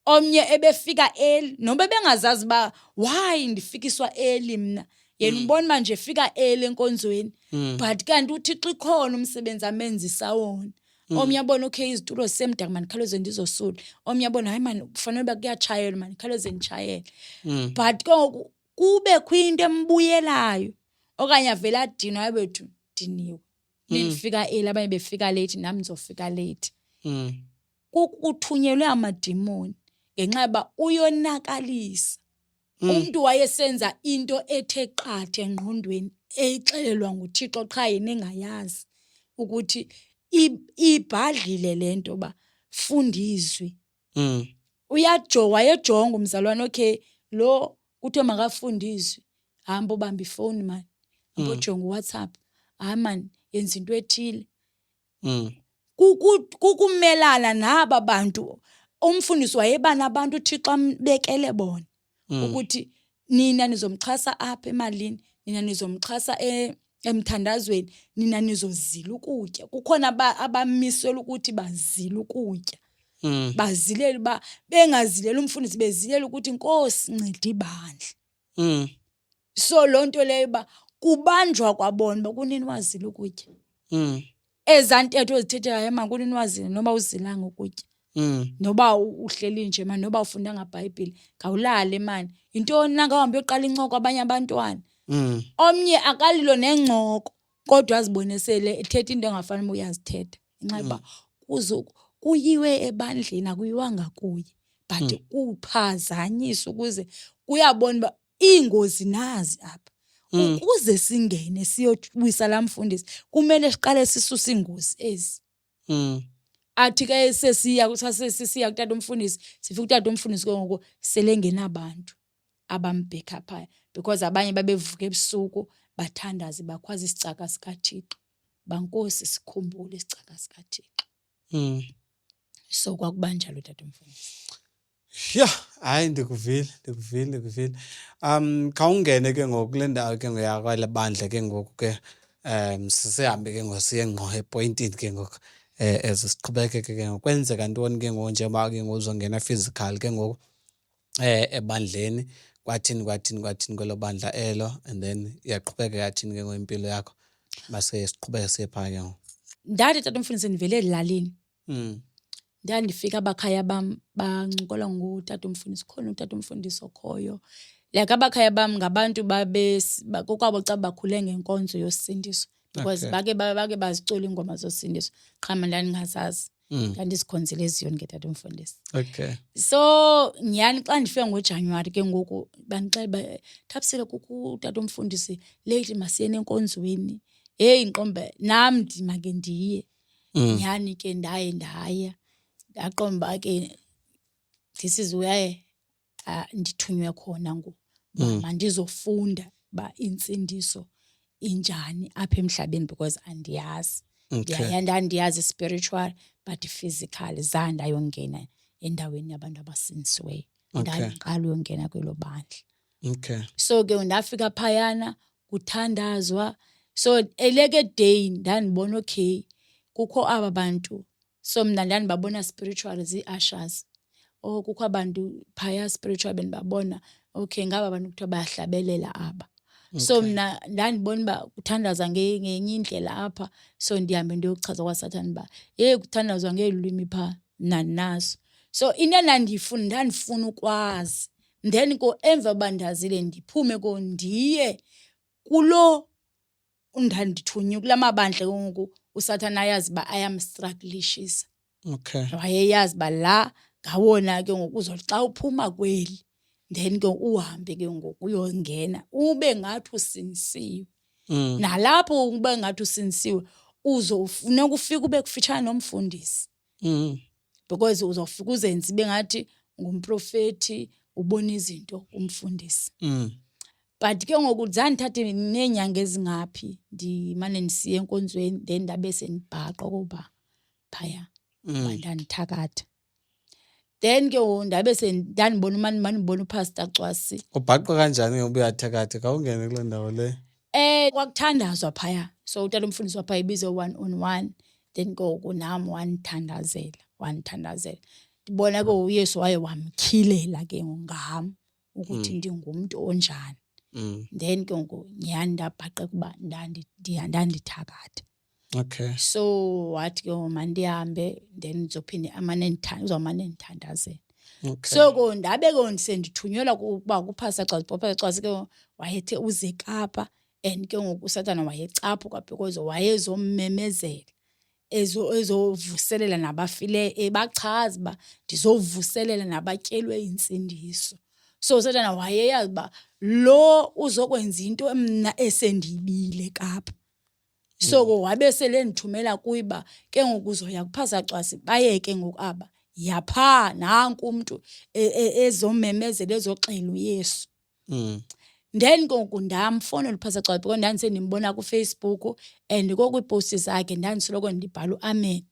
Omnye ebefika early, noba bengazazi ba why ndifikiswa early mna. Yena ubona manje efika early enkonzweni, but kanti uThixo ikhona umsebenzi amenzisa wona. Omnye abona okay izitulo semdaka manikhawuleze ndizosula. Omnye abona hayi man kufanele uba kuyatshayelwa manikhawuleze nditshayele. But kube kwinto embuyelayo. Okanye avela adinwa abethu diniwe. Nifika early abanye befika late nami ndizofika late. Kuthunyelwe amadimoni ngenxa yoba uyonakalisa. Umuntu wayesenza into ethe qatha engqondweni eyixelelwa nguThixo qha yena engayazi ukuthi ibhadlile lento ba fundizwe. Wayejonga umzalwane okay lo kuthiwe makafundizwe, hamba ubamba ifoni man, hamba ujonga uWhatsApp, hayi man yenza into ethile. Kukumelana naba bantu umfundisi wayeba nabantu uThixo ambekele bona ukuthi nina nizomxhasa apha emalini, nina nizomxhasa emthandazweni, nina nizozila ukutya. Kukhona abamiselwe ukuthi bazile ukutya. Bazilela uba bengazilela umfundisi bezilela ukuthi Nkosi nceda ibandla. So loo nto leyo uba kubanjwa kwabona uba kunini wazile ukutya. Eza ntetho zithethayo ema kunini wazile noba uzilanga ukutya. Noba uhleli nje manje, noba ufundanga iBhayibhile ngawulale manje. Yintoni nangahamba uyoqala incoko abanye abantwana. Omnye akalilo nengcoko kodwa azibonise ethetha into engafanele uyazithetha. Ngenxa yoba kuyiwe ebandleni akuyiwanga kuye, but kuphazanyiswa ukuze uyabona uba iingozi nazi apha. Ukuze singene siyowisa la mfundisi kumele siqale sisuse ingozi ezi. Athi ke sesiya kutata umfundisi, sifika utata umfundisi ke ngoku sele ngenabantu abambhekhaphayo because abanye babevuka ebusuku bathandaze bakhwaza isicaka sikaThixo. Bankosi sikhumbule isicaka sikaThixo. So kwakuba njalo tata umfundisi. Hayi ndikuvile. Khawungene ke ngoku kule ndawo ke ngoyakwale bandla ke ngoku ke sisehambe ke ngoku siye ngqo epointini ke ngoku siqhubekeke ke ngoku kwenzeka ntoni ke ngoku njengoba ke ngoku uzongena physical ke ngoku ebandleni kwathini kwelo bandla elo, and then iyaqhubeka yathini ke ngoku impilo yakho base siqhubeke siye phaa ke ngoku. Ndathi tata umfundisi ndivele ezilalini. Ndandifika abakhaya bam bancokola ngutata umfundisi, khona utata umfundisi okhoyo. Like abakhaya bam ngabantu kokwabo xa bakhule ngenkonzo yosindiso because bake bazicula ingoma zosindiso. Qha mna ndandingazazi. Ndandizikhonzile eZiyoni ke tata umfundisi. Okay. So nyhani xa ndifika ngoJanuwari ke ngoku bandixelela Thapsile kukho utata umfundisi late masiye enkonzweni. Hey Nqombe nami ndimake ndiye. Nyhani ke ndaya. Ndaqomba ke this is where ndithunywe khona ngoku mandizofunda ba insindiso injani apha emhlabeni because andiyazi. Okay. Ndandiyazi spiritual but physical zange ndayongena endaweni yabantu abasindisiweyo. Okay. Ndandiqala uyongena kwelo bandla. Okay. So ke ndafika phayana kuthandazwa. So eleke day ndandibona okay kukho aba bantu. So mna ndandibabona spiritual zii-ushers. Oh kukho abantu phaya spiritual bendibabona okay ngaba abantu kuthiwa bayahlabelela aba. So Okay. mna ndandibona uba kuthandaza ngenye indlela apha. So ndihambe ndiyochaza kwaSathane uba kuthandazwa ngeelwimi phaa nandinazo. So into ndandifuna ukwazi. Then emva uba ndazile ndiphume ndiye kulo ndandithunywe kula mabandla ngoku uSathane ayazi uba ayamstrugglishisa. Okay. Wayeyazi uba la ngawona ke ngoku xa uphuma kweli then ke uhambe ke ngoku uyongena ube ngathi usindisiwe. Nalapho ube ngathi usindisiwe uzofuneka ufike ube kufitshane nomfundisi. Because uzofika uzenze ibe ngathi ngumprofeti ubona izinto umfundisi. But ke ngoku zandithathe neenyanga ezingaphi ndimane ndisiya enkonzweni then ndabe sendibhaqa kuba phaya ndandithakatha. Then ke ndabe ndandibona ndibona uPastor Cwasi. Ubhaqwa kanjani ngoba uyathakatha kawungene kule ndawo le? Kwakuthandazwa phaya. So utata umfundisi wapha ibizo 1-on-1 then ngoku nam wandithandazela. Ndibona ke uYesu waye wamkhilela ke ngam ukuthi ndingumntu onjani. Then ke ngoku nyhani ndabhaqa kuba ndandithakatha. Okay. So wathi ke mandihambe then ndizophinde uzawumane ndithandazela. Okay. So ndabe ndisendithunyelwa kuba kuPastor Cwasi ke wayethe uze Kapa and ke ngoku uSathane wayecaphuka because wayezommemezela ezovuselela nabafileyo ebachaza uba ndizovuselela nabatyelwe insindiso. So uSathane wayeyazi uba lo uzokwenza into mna esendiyibile Kapa. So wabe selendithumela kuyiba ke ngoku uzoya kuPastor Cwasi bayeke ngoku aba yapha nanku umuntu ezomemezela ezoxela uYesu. Then ngoku ndamfonela uPastor Cwasi because ndandisendimbona kuFacebook and kokwiiposti zakhe ndandisoloko ndibhala uAmen.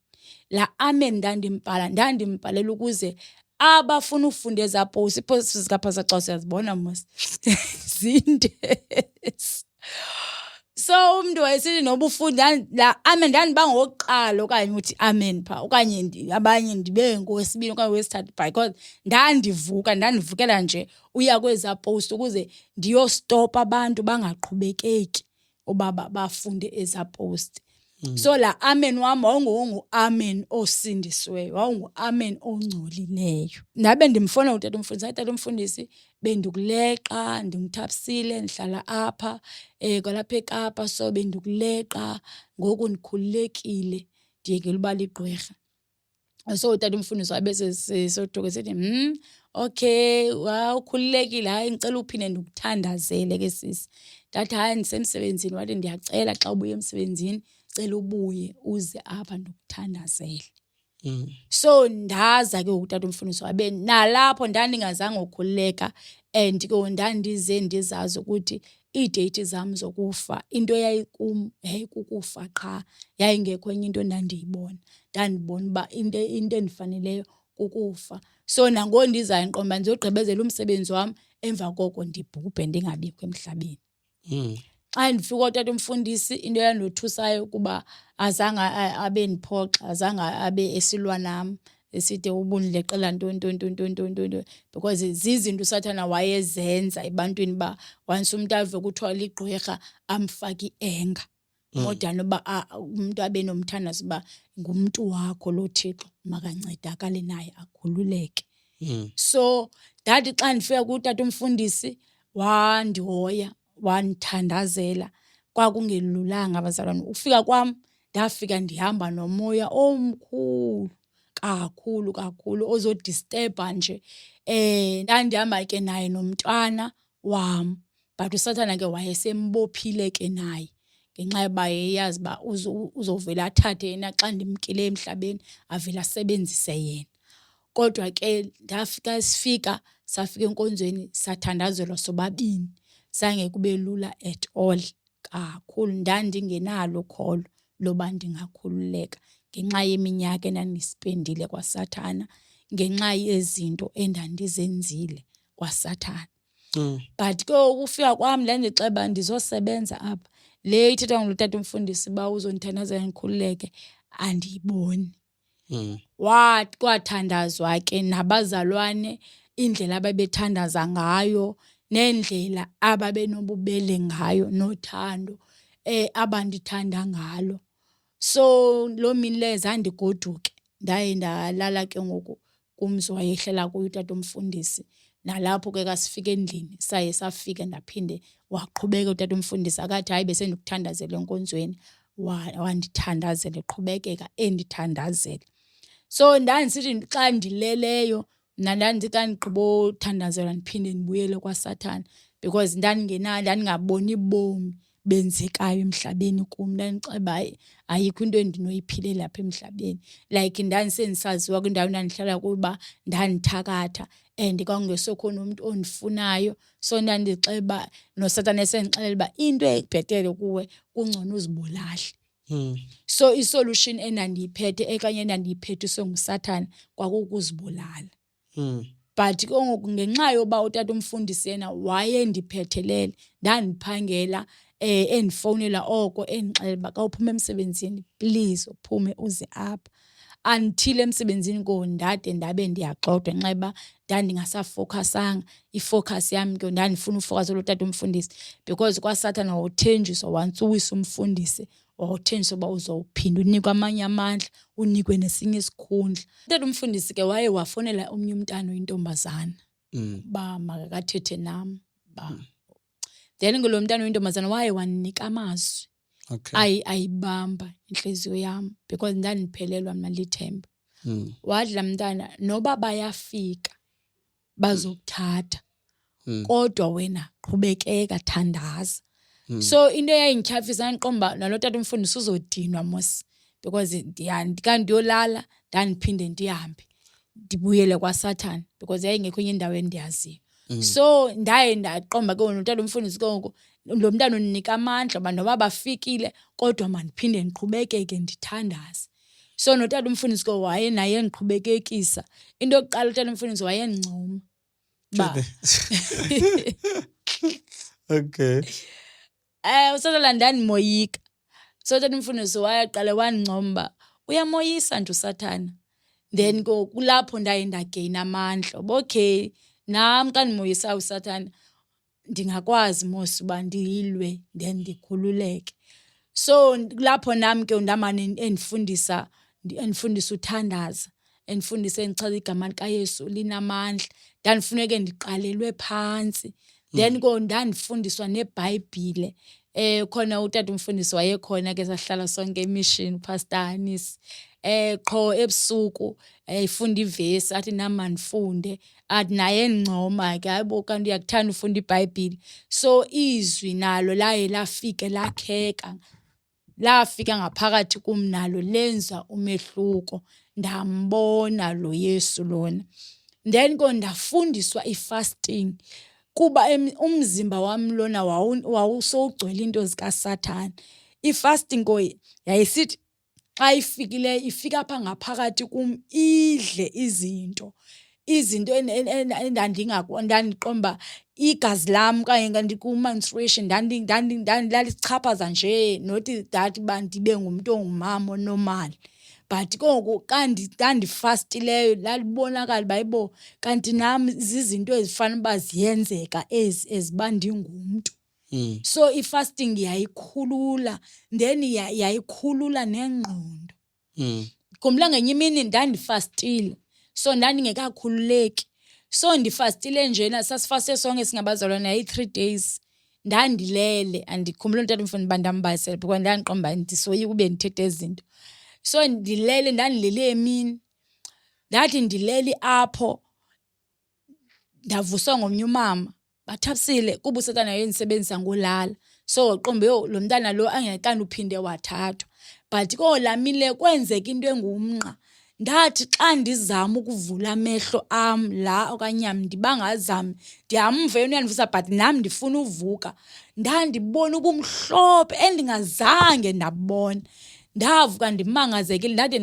La amen ndandimbhalela ukuze abafuna ufunda eza post ipost zikaPastor Cwasi yazibona mos zinde. So umuntu wayesithi noba ufunda la amen ndandiba ngokuqala okanye uthi amen pha okanye abanye ndibe ngowesibini okanye wesithathu because ndandivukela nje uya kweza post ukuze ndiyostopa abantu bangaqhubekeki oba bafunde eza post. So la amen wami wawungu-amen osindisiweyo, wawungu-amen ongcolileyo. Ndabe ndimfonela utata umfundisi, tata umfundisi bendikuleqa ndimthapsile ndihlala apha kwalapha eKapa so bendikuleqa ngoku ndikhululekile ndiyekela uba ligqwirha. So utata umfundisi wabe sesothuka esithi okay ukhululekile hayi ngicela uphinde ndikuthandazele ke sisi. Ndathi hayi ndisemsebenzini wathi ndiyacela xa ubuye emsebenzini cela ubuye uze apha ndikuthandazele. So ndaza ke utata umfundisi wabe nalapho ndandingazange ukukhululeka and ke ndandize ndizazi ukuthi iidate zam zokufa into yayikum yayikukufa qha yayingekho enye into ndandiyibona. Ndandibona uba into endifaneleyo kukufa. So nangona ndiza enqomba ndizogqibezela umsebenzi wami emva koko ndibhubhe ndingabikho emhlabeni. Xa ndifika utata umfundisi into yandothusayo kuba azange abe ndiphoxa, azange abe esilwa nam eside ubundileqela ntoni because zizinto uSathane wayezenza ebantwini ba once umuntu ave kuthiwa ligqwirha amfaki ienga. Modwa noba umuntu abe nomthandazo uba ngumntu wakho lo Thixo makancedakale naye akhululeke. So ndathi xa ndifika kutata umfundisi wandihoya wandithandazela kwakungelulanga abazalwane. Ukufika kwam ndafika ndihamba nomoya omkhulu kakhulu ozodisturba nje. Ndandihamba ke naye nomntwana wam but uSathane ke wayesembophile ke naye ngenxa yoba yeyazi uba uzovela athathe yena xa ndimkile emhlabeni avele asebenzise yena. Kodwa ke safika enkonzweni sathandazelwa sobabini. Zange kube lula at all kakhulu ndandingenalo ukholo loba ndingakhululeka ngenxa yeminyaka endandisipendile kwaSathana, ngenxa yezinto endandizenzile kwaSathana. But ke ukufika kwam ndandixeba ndizosebenza apha, le ithetha ngulo tata umfundisi uba uzondithandazela ndikhululeke andiyiboni. Kwathandazwa ke nabazalwane indlela ababethandaza ngayo nendlela ababenobubele ngayo nothando abandithanda ngalo. So loo mini leyo zandigoduke, ndaye ndalala ke ngoku kumzi wayehlela kuyo utata umfundisi. Nalapho ke kasifika endlini saye safika ndaphinde waqhubeka utata umfundisi akathi hayi besendikuthandazela enkonzweni, wandithandazela eqhubekeka endithandazela. So ndandisithi xa ndileleyo ndandithi xa ndigqibothandazela ndiphinde ndibuyele kwaSathana because ndandingaboni bomi benzekayo emhlabeni kum. Ndandixeba ayikho into endinoyiphilela apha emhlabeni. Like ndandisendisaziwa kwindawo endandihlala kuba ndandithakatha and kwakungesekho nomuntu ondifunayo. So ndandixeba noSathana esendixelela uba into ebhetele kuwe kungcono uzibulale. So isolution endandiyiphethe ekanye endandiyiphethiswe nguSathana kwakukuzibulala. But ke ngoku ngenxa yoba utata umfundisi yena wayendiphethelele, ndandiphangela endifowunela oko endixelela uba xa uphuma emsebenzini please uphume uze apha. Until emsebenzini ndade ndabe ndiyagxothwa ngenxa yoba ndandingasafowukhasanga. Ifocus yam ke ndandifuna ufocus kulo tata umfundisi because kwaSathana wawuthenjiswa wantsuwisa umfundisi, wawuthenjiswa uba uzowuphinda unikwe amanye amandla, unikwe nesinye isikhundla. Utata umfundisi ke waye wafowunela omnye umntana oyintombazana uba makakathethe nam. Then ngulo mntana oyintombazana waye wandinika amazwi ayibamba intliziyo yam because ndandiphelelwa mna lithemba. Wathi laa mntana noba bayafika bazokuthatha kodwa wena qhubekeka, thandaza. So into eyayindityhafisa ndandiqomba nalo tata umfundisi uzodinwa mos because ndiyolala ndandiphinde ndihambe ndibuyele kwaSathana because yayingekho enye indawo endiyaziyo. So ndaye ndaqomba ke notata umfundisi ke ngoku lo mntana undinika amandla uba noba bafikile kodwa mandiphinde ndiqhubekeke ndithandaze. So notata umfundisi ke waye naye endiqhubekekisa. Into yokuqala utata umfundisi wayendincoma uba uSathana ndandimoyika. So utata umfundisi wayaqala wandincoma uba uyamoyisa nje uSathana. Then kulapho ndaye ndageyina amandla. Okay, nam xa ndimoyisa uSathana ndingakwazi mos uba ndiyilwe then ndikhululeke. So lapho nam ke ndamane endifundisa uthandaza, endifundisa endichaza igama likaYesu linamandla. Ndandifuneke ndiqalelwe phantsi. Then ndandifundiswa neBhayibhile. Khona utata umfundisi wayekhona ke sahlala sonke emission, uPastor Hanisi. Qho ebusuku efunda ivesi athi nam mandifunde, athi naye endincoma ke hayibo kanti uyakuthanda ufunda iBhayibhile. So izwi nalo laye lafike lakheka, lafika ngaphakathi kum nalo lenza umehluko. Ndambona lo Yesu lona. Then ndafundiswa ifasting kuba umzimba wami lona wawusowugcwele into zikaSathana. Ifasting yayisithi xa ifikile ifika apha ngaphakathi kum idle izinto endandiqomba igazi lam kanye ndiku-menstruation lalichaphaza nje, not that uba ndibe ngumntu ongumama onormal. But ke ngoku ndandifastileyo lalibonakala uba hayibo kanti nam zizinto ezifana uba ziyenzeka eziba ndingumntu. So ifasting yayikhulula, then yayikhulula nengqondo. Khumbula ngenye imini ndandifastile, so ndandingekakhululeki. So ndifastile njena, sasifaste sonke singabazalwane yayi-3 days. Ndandilele, andikhumbula utata umfundisi uba ndambalisele because ndandiqomba ndisoyika ube ndithethe ezinto. So ndandilele emini, ndathi ndilele apho ndavuswa ngomnye umama. Bathapsile kuba uSathana wayendisebenzisa ngolala. So waqomba lo mntana lo angekani uphinde wathathwa. But lamile kwenzeka into engumnqa. Ndathi xa ndizama ukuvula amehlo am la okanye ndibangazami ndiyamva yena uyandivusa but nam ndifuna uvuka. Ndandibona ubumhlophe endingazange ndabona. ndavuka ndimangazekile ndade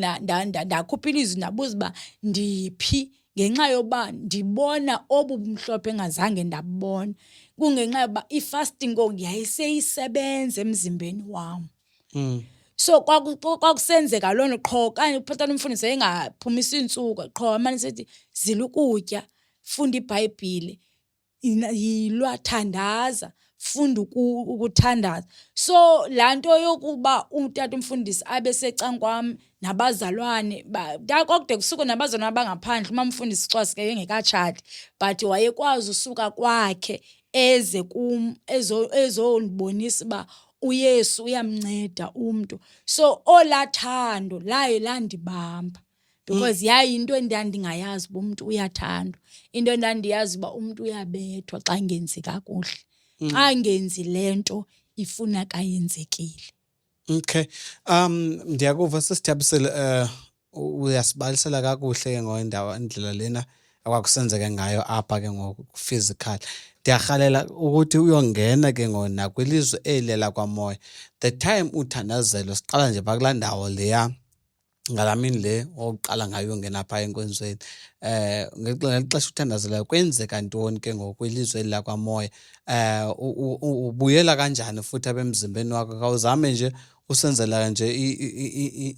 ndakhupha ilizwi ndabuza uba ndiphi, ngenxa yoba ndibona obu bumhlophe engazange ndabubona. Kungenxa yoba i-fasting ngoku yayiseyisebenza emzimbeni wam. So kwakusenzeka loo nto qho, kanye uphathana umfundisi engaphumisa iintsuku qho amane sithi zila ukutya, funda iBhayibhile, yilwa, thandaza, funda ukuthandaza. So laa nto yokuba utata umfundisi abe secankwam nabazalwane, kwakude kusuke nabazalwane abangaphandle, umamfundisi uCwasi ke engekatshati, but wayekwazi usuka kwakhe eze kum ezondibonisa uba uYesu uyamnceda umntu. So olaa thando laye landibamba because yayinto endandingayazi uba umntu uyathandwa, into endandiyazi uba umntu uyabethwa xa ngenzi kakuhle, xa ngenzi le nto ifuna kayenzekile. Okay. Ndiyakuva sisithabisele uyasibalisela kakuhle ke ngoindawo indlela lena akwakusenzeka ngayo apha ke ngoku physical. Ndiyarhalela ukuthi uyongena ke ngoku nakwilizwe eli lakwamoya. The time uthandazelo siqala nje bakulaa ndawo leya ngalamini le oqala ngayo ungena pha enkonzweni. Ngeli xesha uthandazelayo kwenzeka ntoni ke ngoku kwilizwe lakwamoya? Ubuyela kanjani futhi apha emzimbeni wakho? Khawuzame nje usenzela nje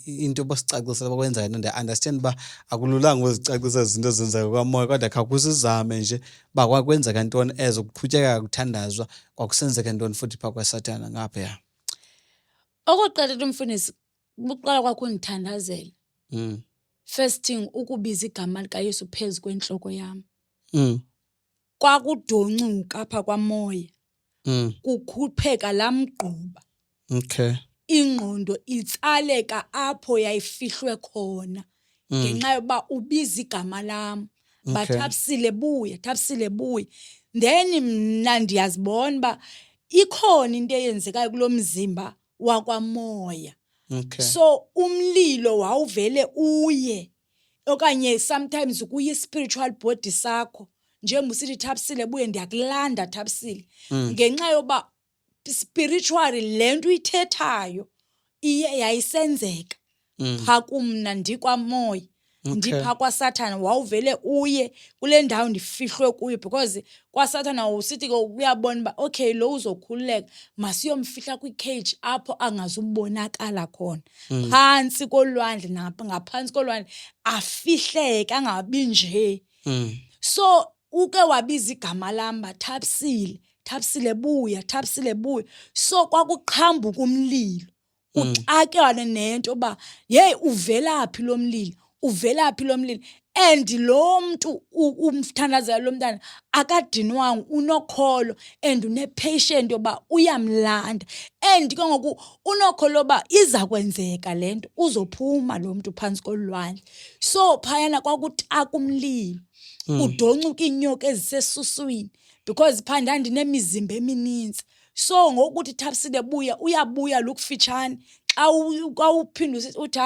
into bosicacisela bakwenzayo. Ndi-understand uba akululanga uzicacisa izinto ezenzeka kwamoya, kodwa khawusizame nje uba kwakwenzeka ntoni ezo, kuqhutyeka kuthandazwa, kwakusenzeka ntoni futhi phaa kwaSathana ngaphaya. Okokuqala umfundisi, uqala kwakho undithandazela. First thing, ukubiza igama likaYesu phezu kwentloko yam. Kwakudoncuka apha kwamoya. Kukhupheka laa mgquba. Okay. Ingqondo itsaleka apho yayifihlwe khona ngenxa yoba ubiza igama lam. Bathapsile buya, thapsile buya. Then mna ndiyazibona uba ikhona into eyenzekayo kulo mzimba wakwamoya. Okay. So umlilo wawuvele uye, okanye sometimes kuye i-spiritual body sakho, njengoba usithi thapsile buye, ndiyakulanda thapsile. Ngenxa yoba spiritually le nto uyithethayo yayisenzeka phaa kumna ndikwamoya, ndiphaa kwaSathana. Wawuvele uye kule ndawo ndifihlwe kuyo because kwaSathana usithi ke uyabona uba okay lo uzokhululeka, masiyomfihla kwi-cage apho angazubonakala khona, phantsi kolwandle, ngaphantsi kolwandle afihleke angabi nje. So uke wabiza igama lam uba thapsile, thapsile buya, thapsile buya. So kwakuqhambuka umlilo, uxakekane nento uba yeyi uvelaphi lo mlilo, uvelaphi lo mlilo. And lo mntu umthandazela lo mntana akadinwanga, unokholo and une-patient yoba uyamlanda. And ke ngoku unokholo yoba iza kwenzeka le nto, uzophuma lo mntu phantsi kolwandle. So phayana kwakutaka umlilo, kudoncuka iinyoka ezisesuswini because phaa ndandinemizimba emininzi. So ngokuthi thapsile buya, uyabuya lukufitshane. Xa uphinda uthi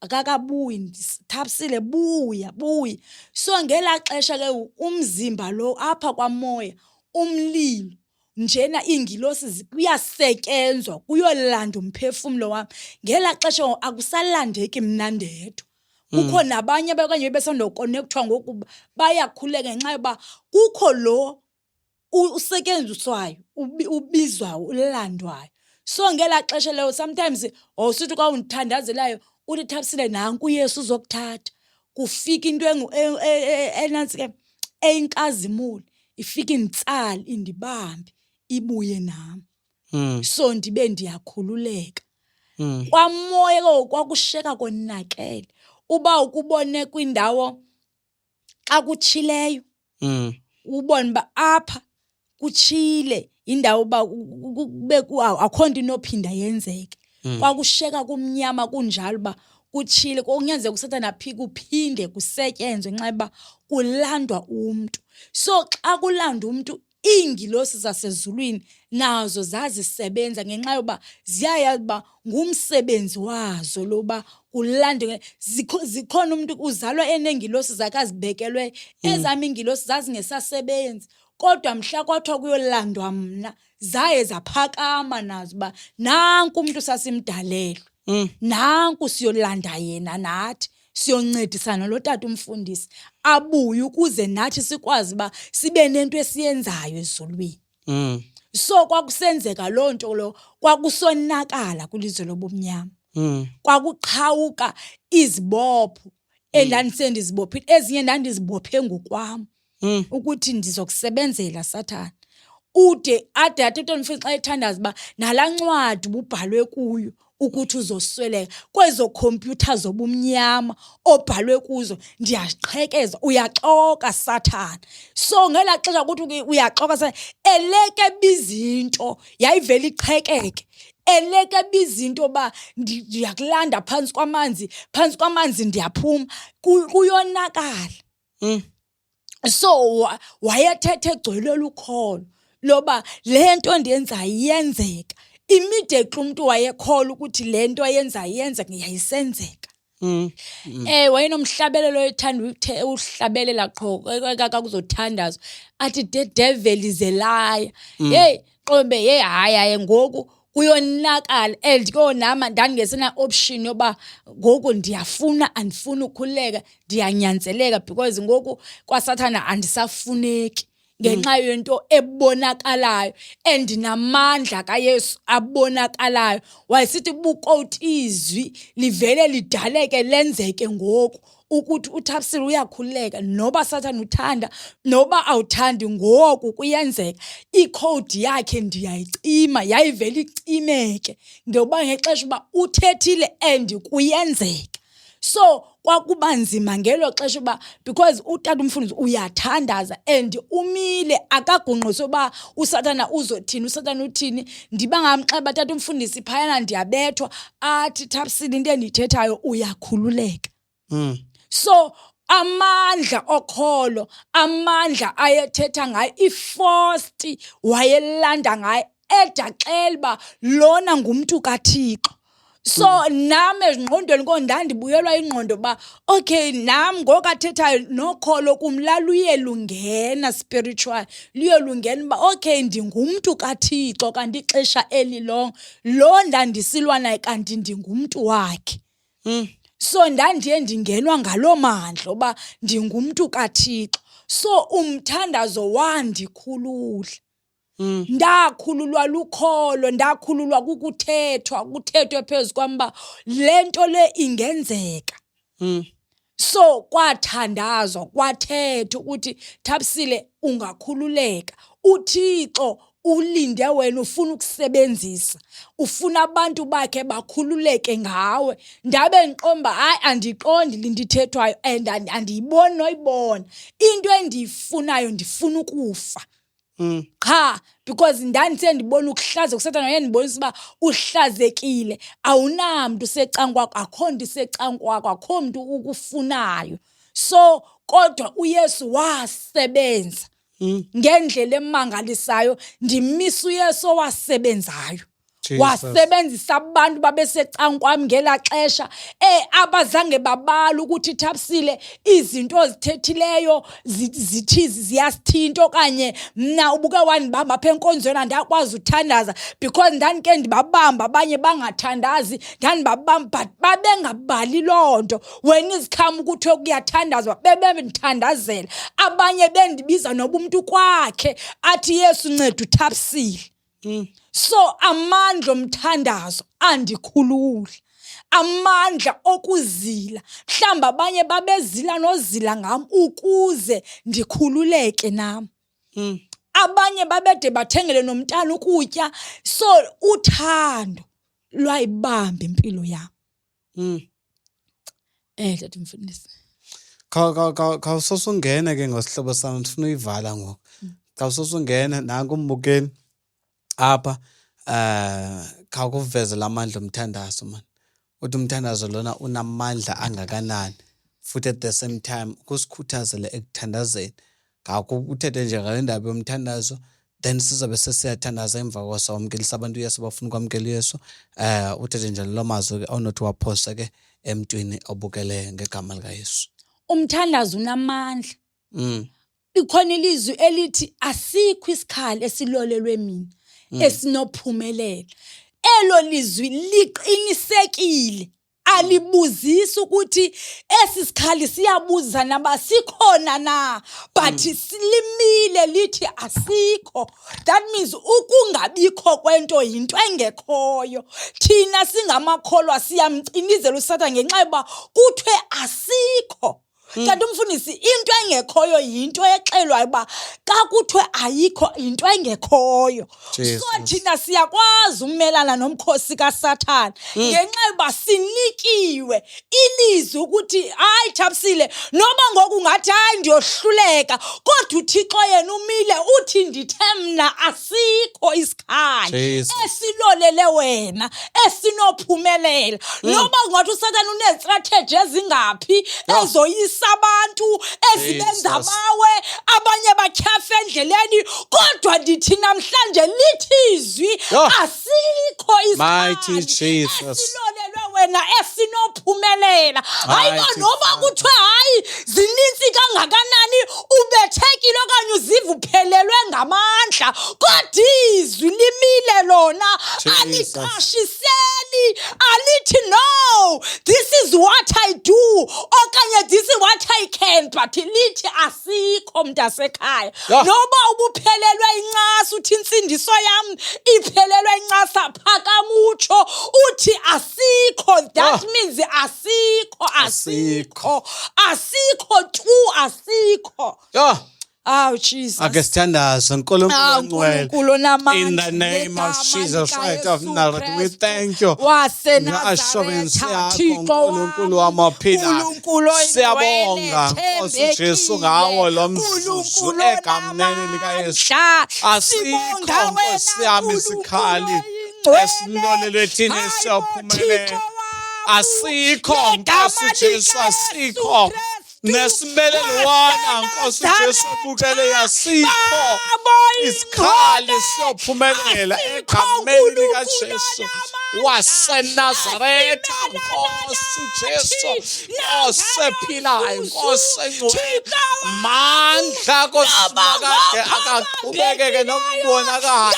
akakabuyi, thapsile buya, buya. So ngelaa xesha ke umzimba lo apha kwamoya, umlilo, njena iingilosi kuyasetyenzwa kuyolanda umphefumlo wam. Ngelaa xesha akusalandeki mna ndedwa. Kukho nabanye okanye bebesandokonekthwa ngoku bayakhuleka ngenxa yoba kukho lo usetyenziswayo, ubizwayo, ulandwayo. So ngelaa xesha leyo sometimes wawusithi xa undithandazelayo uthi thapsile nanku uYesu uzokuthatha. Kufika into enantsi ke eyinkazimulo, ifike inditsale indibambe ibuye nam. So ndibe ndiyakhululeka. Kwamoya ke kwakusheka konakele. Uba ukubone kwindawo xa kutshileyo, ubone uba apha kutshile, indawo uba akho nto inophinda yenzeke. Kwakusheka kumnyama kunjalo uba kutshile, kunyanzeleka uSathana kuphinde kusetyenzwe ngenxa yoba kulandwa umntu. So xa kulanda umntu, iingilosi zasezulwini nazo zazisebenza ngenxa yoba ziyayazi uba ngumsebenzi wazo lo uba kulandwe. Zikhona umntu uzalwa eneengilosi zakhe azibekelwe, ezam iingilosi zazingesasebenzi. Kodwa mhla kwathiwa kuyolandwa mna, zaye zaphakama nazo uba nanku umntu sasimdalelwe. nanku siyolanda yena nathi siyoncedisana lo tata umfundisi abuye ukuze nathi sikwazi ba sibe nento esiyenzayo ezulwini. So kwakusenzeka lonto lo kwakusonakala kulizwe lobumnyama. Kwakuqhawuka izibopho endandisendizibophe ezinye ndandizibophe ngokwami ukuthi ndizokusebenzela Sathane. Ude ade athethe mfundisi xa ethandaza ba nalancwadi ubhalwe kuyo ukuthi uzosweleka kwezo computer zobumnyama obhalwe kuzo ndiyaziqhekeza uyaxoka Sathane. So ngela xesha ukuthi uyaxoka Sathane eleke bizinto yayivela iqhekeke eleke bizinto ba ndiyakulanda phansi kwamanzi ndiyaphuma kuyonakala. So wayethethe egcwele ukholo loba lento ndiyenza iyenzeka immediately umuntu wayekhola ukuthi lento ayenza iyenzeka ngiyayisenzeka. Wayenomhlabelelo ethanda uhlabelela qho kakuzothandazwa athi the devil is a liar. Hey Qobe hayi ngoku kuyonakala and konama ndangesena option yoba ngoku andifuna ukukhuleka ndiyanyanzeleka because ngoku kwaSathana andisafuneki ngenxa yento ebonakalayo and namandla kaYesu abonakalayo. Wayesithi bukoti izwi livele lidaleke lenzeke ngoku ukuthi uThapsile uyakhuleka noba Sathane uthanda noba awuthandi ngoku kuyenzeka. Icode yakhe ndiyayicima yayivele icimeke ngoba ngexesha uba uthethile and kuyenzeka. So kwakuba nzima ngelo xesha uba because utata umfundisi uyathandaza and umile akagungqiswe uba uSathana uzothini uSathana uthini. Ndiba ngamxeba tata umfundisi phayana ndiyabethwa athi Thapsile into endithethayo uyakhululeka. So amandla okholo amandla ayethetha ngayo iforced wayelanda ngayo edaxela uba lona ngumuntu kaThixo. So nami ezingqondweni kondandibuyelwa ingqondo ba okay nami ngokathethayo nokholo kumlaluye lungena spiritual luye lungena ba okay ndingumuntu kaThixo kanti ixesha elilonke lo ndandisilwa naye kanti ndingumuntu wakhe. So ndandiye ndingenwa ngaloo mandla oba ndingumuntu kaThixo. So umthandazo wandikhulula. Ndakhululwa lukholo ndakhululwa kuthethwe phezu kwamba lento le ingenzeka. So kwathandazwa kwathethwa ukuthi Thapsile ungakhululeka. UThixo ulinde wena ufuna ukusebenzisa ufuna abantu bakhe bakhululeke ngawe. Ndabe ngiqomba hayi andiqondi lindithethwayo and andiyiboni noyibona into endiyifunayo ndifuna ukufa. Cha because ndandisendibona ukuhlaza kuSathane yendibonisa uba uhlazekile awunamntu secankwakho akho nto secankwakho akho mntu ukufunayo. So kodwa uYesu wasebenza ngendlela emangalisayo. Ndimisa uYesu owasebenzayo wasebenzisa abantu babesecankwami ngela xesha abazange babala ukuthi Thapsile izinto ozithethileyo zithi ziyasithinta okanye mna ubuke wanibamba apha enkonzweni andakwazi uthandaza because ndandike ndibabamba abanye bangathandazi ndandibabamba but babengabali lonto. Wena izikhama ukuthi kuyathandazwa bebendithandazela abanye bendibiza noba umuntu kwakhe athi Yesu nceda uThapsile. So amandla omthandazo andikhulula amandla okuzila mhlamba abanye babezila nozila ngam ukuze ndikhululeke nami. Abanye babede bathengele nomntana ukutya. So uthando lwayibamba impilo yami. Tata mfundisi Khawusosungena ke ngosihlobo sami ndifuna uyivala ngoku. Khawusosungena nanku umbukeni apha khawukuveze lamandla omthandazo man. Uthi umthandazo lona unamandla angakanani futhi at the same time kusikhuthazele ekuthandazeni. Ngakuthethe nje ngale ndaba yomthandazo then sizabe sesiyathandaza emva kwasawamkelisa abantu Yesu bafuna ukwamkela Yesu. Uthethe nje lo mazwi onothi waphose ke emntwini obukele ngegama lika Yesu. Umthandazo unamandla. Ikhona ilizwi elithi asikho isikhali esilolelwe mina esinophumelela elo lizwi liqinisekile. Alibuzisi ukuthi esi sikhali siyabuza naba sikhona na, but silimile lithi asikho. That means ukungabikho kwento yinto engekhoyo. Thina singamakholwa siyamcinizela uSathane ngenxa yoba kuthiwe asikho. Kanti umfundisi, into engekhoyo yinto exelwayo uba xa kuthiwe ayikho into engekhoyo. Jesus. So thina siyakwazi umelana nomkhosi kaSathane ngenxa yoba sinikiwe ilizwi ukuthi hayi Thabisile, noba ngoku ngathi hayi ndiyohluleka, kodwa uThixo yena umile uthi ndithe mna asikho isikhali Jesus. esilolele wena esinophumelela. Noba ngathi uSathane unestrategy ezingaphi ezoyisa abantu ezibenza Jesus. bawe, abanye batyhafa endleleni, kodwa ndithi namhlanje lithi izwi asikho Mighty isikhali Jesus. esilolelwe wena esinophumelela. Hayibo Mighty noba Father. kuthiwe hayi zinintsi kangakanani, ubethekile okanye uziva uphelelwe ngamandla, kodwa izwi limile lona, Jesus. aliqashiseli, alithi no, this is what I do, okanye this is what I can, but lithi asikho mntasekhaya. Noba ubuphelelwe incasa uthi intsindiso yam iphelelwe incasa, phakamutsho uthi asikho. That means asikho tu, asikho. Oh Jesus. Ake sithandaze uNkulunkulu ongcwele. uNkulunkulu namandla, In the name of ngegama Jesus Christ of likaYesu Nazareth, we Kristu thank you. waseNazaretha, Nge-assurance yakho, Thixo uNkulunkulu wam, wamaphila. uNkulunkulu Siyabonga, oyingcwele, Nkosi Jesu, ngawo lo mzuzu uNkulunkulu egameni likaYesu. onamandla. Asikho, Sibonga Nkosi wena, yami, uNkulunkulu isikhali oyingcwele. esilolelwe thina Hayibo, esiyophumelela. Thixo wam, Asikho, ngegama Nkosi Jesu, likaYesu asikho. Kristu, Nesimelelwana, Nkosi Jesu, bukele asikho. Isikhali siyophumelela egameni likaJesu waseNazaretha. Nkosi Jesu, osephilayo, Nkosi engcwele, mandla kosinakade akaqhubekeke nokubonakala.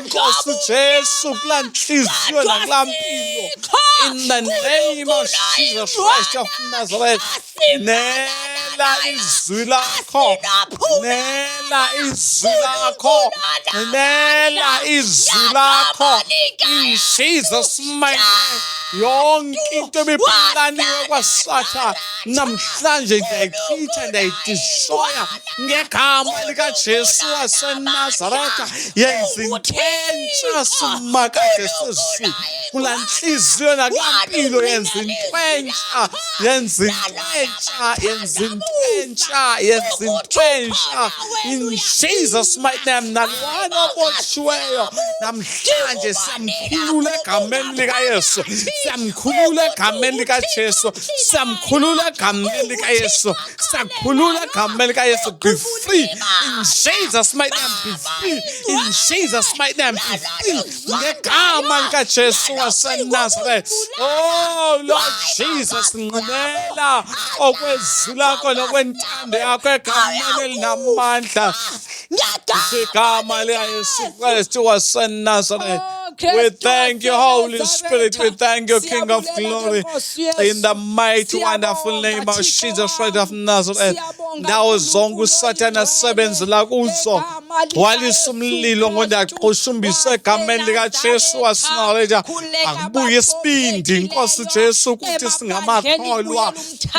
Nkosi Jesu, kulaa nhliziyo nakulaa mpilo. In the name of Jesus Christ of Nazareth, nela izwi lakho, nela izwi lakho, nela izwi lakho. In Jesus' mighty name, yonke into ebiplaniwe kwaSathane namhlanje ndiyayichitha, ndiyayidistroya ngegama likaJesu waseNazaretha. Yenza into entsha simakade sezulu kulaa nhliziyo nakulaa mpilo. Yenza into entsha, yenza into entsha, yenza into entsha, yenza into entsha. In Jesus' mighty name, nalwana obotshiweyo namhlanje siyamkhulula egameni likaYesu, siyamkhulula egameni likaJesu, siyamkhulula egameni likaYesu, siyakhulula egameni likaYesu. Be free in Jesus' mighty name, be free in Jesus' mighty name, be free ngegama likaJesu waseNazaretha. Oh Lord Jesus, nqinela okwezwi lakho nokwentando yakho egameni elinamandla ngegama likaYesu Kristu waseNazaretha. We thank you, Holy Spirit. We thank you, King of Glory. In the mighty, wonderful name of Jesus Christ of Nazareth. Ndawo zonke uSathane asebenzela kuzo, walisa umlilo ngondaqhushumbisa egameni likaJesu waseNazaretha. Akubuye isibindi, Nkosi Jesu, ukuthi singamakholwa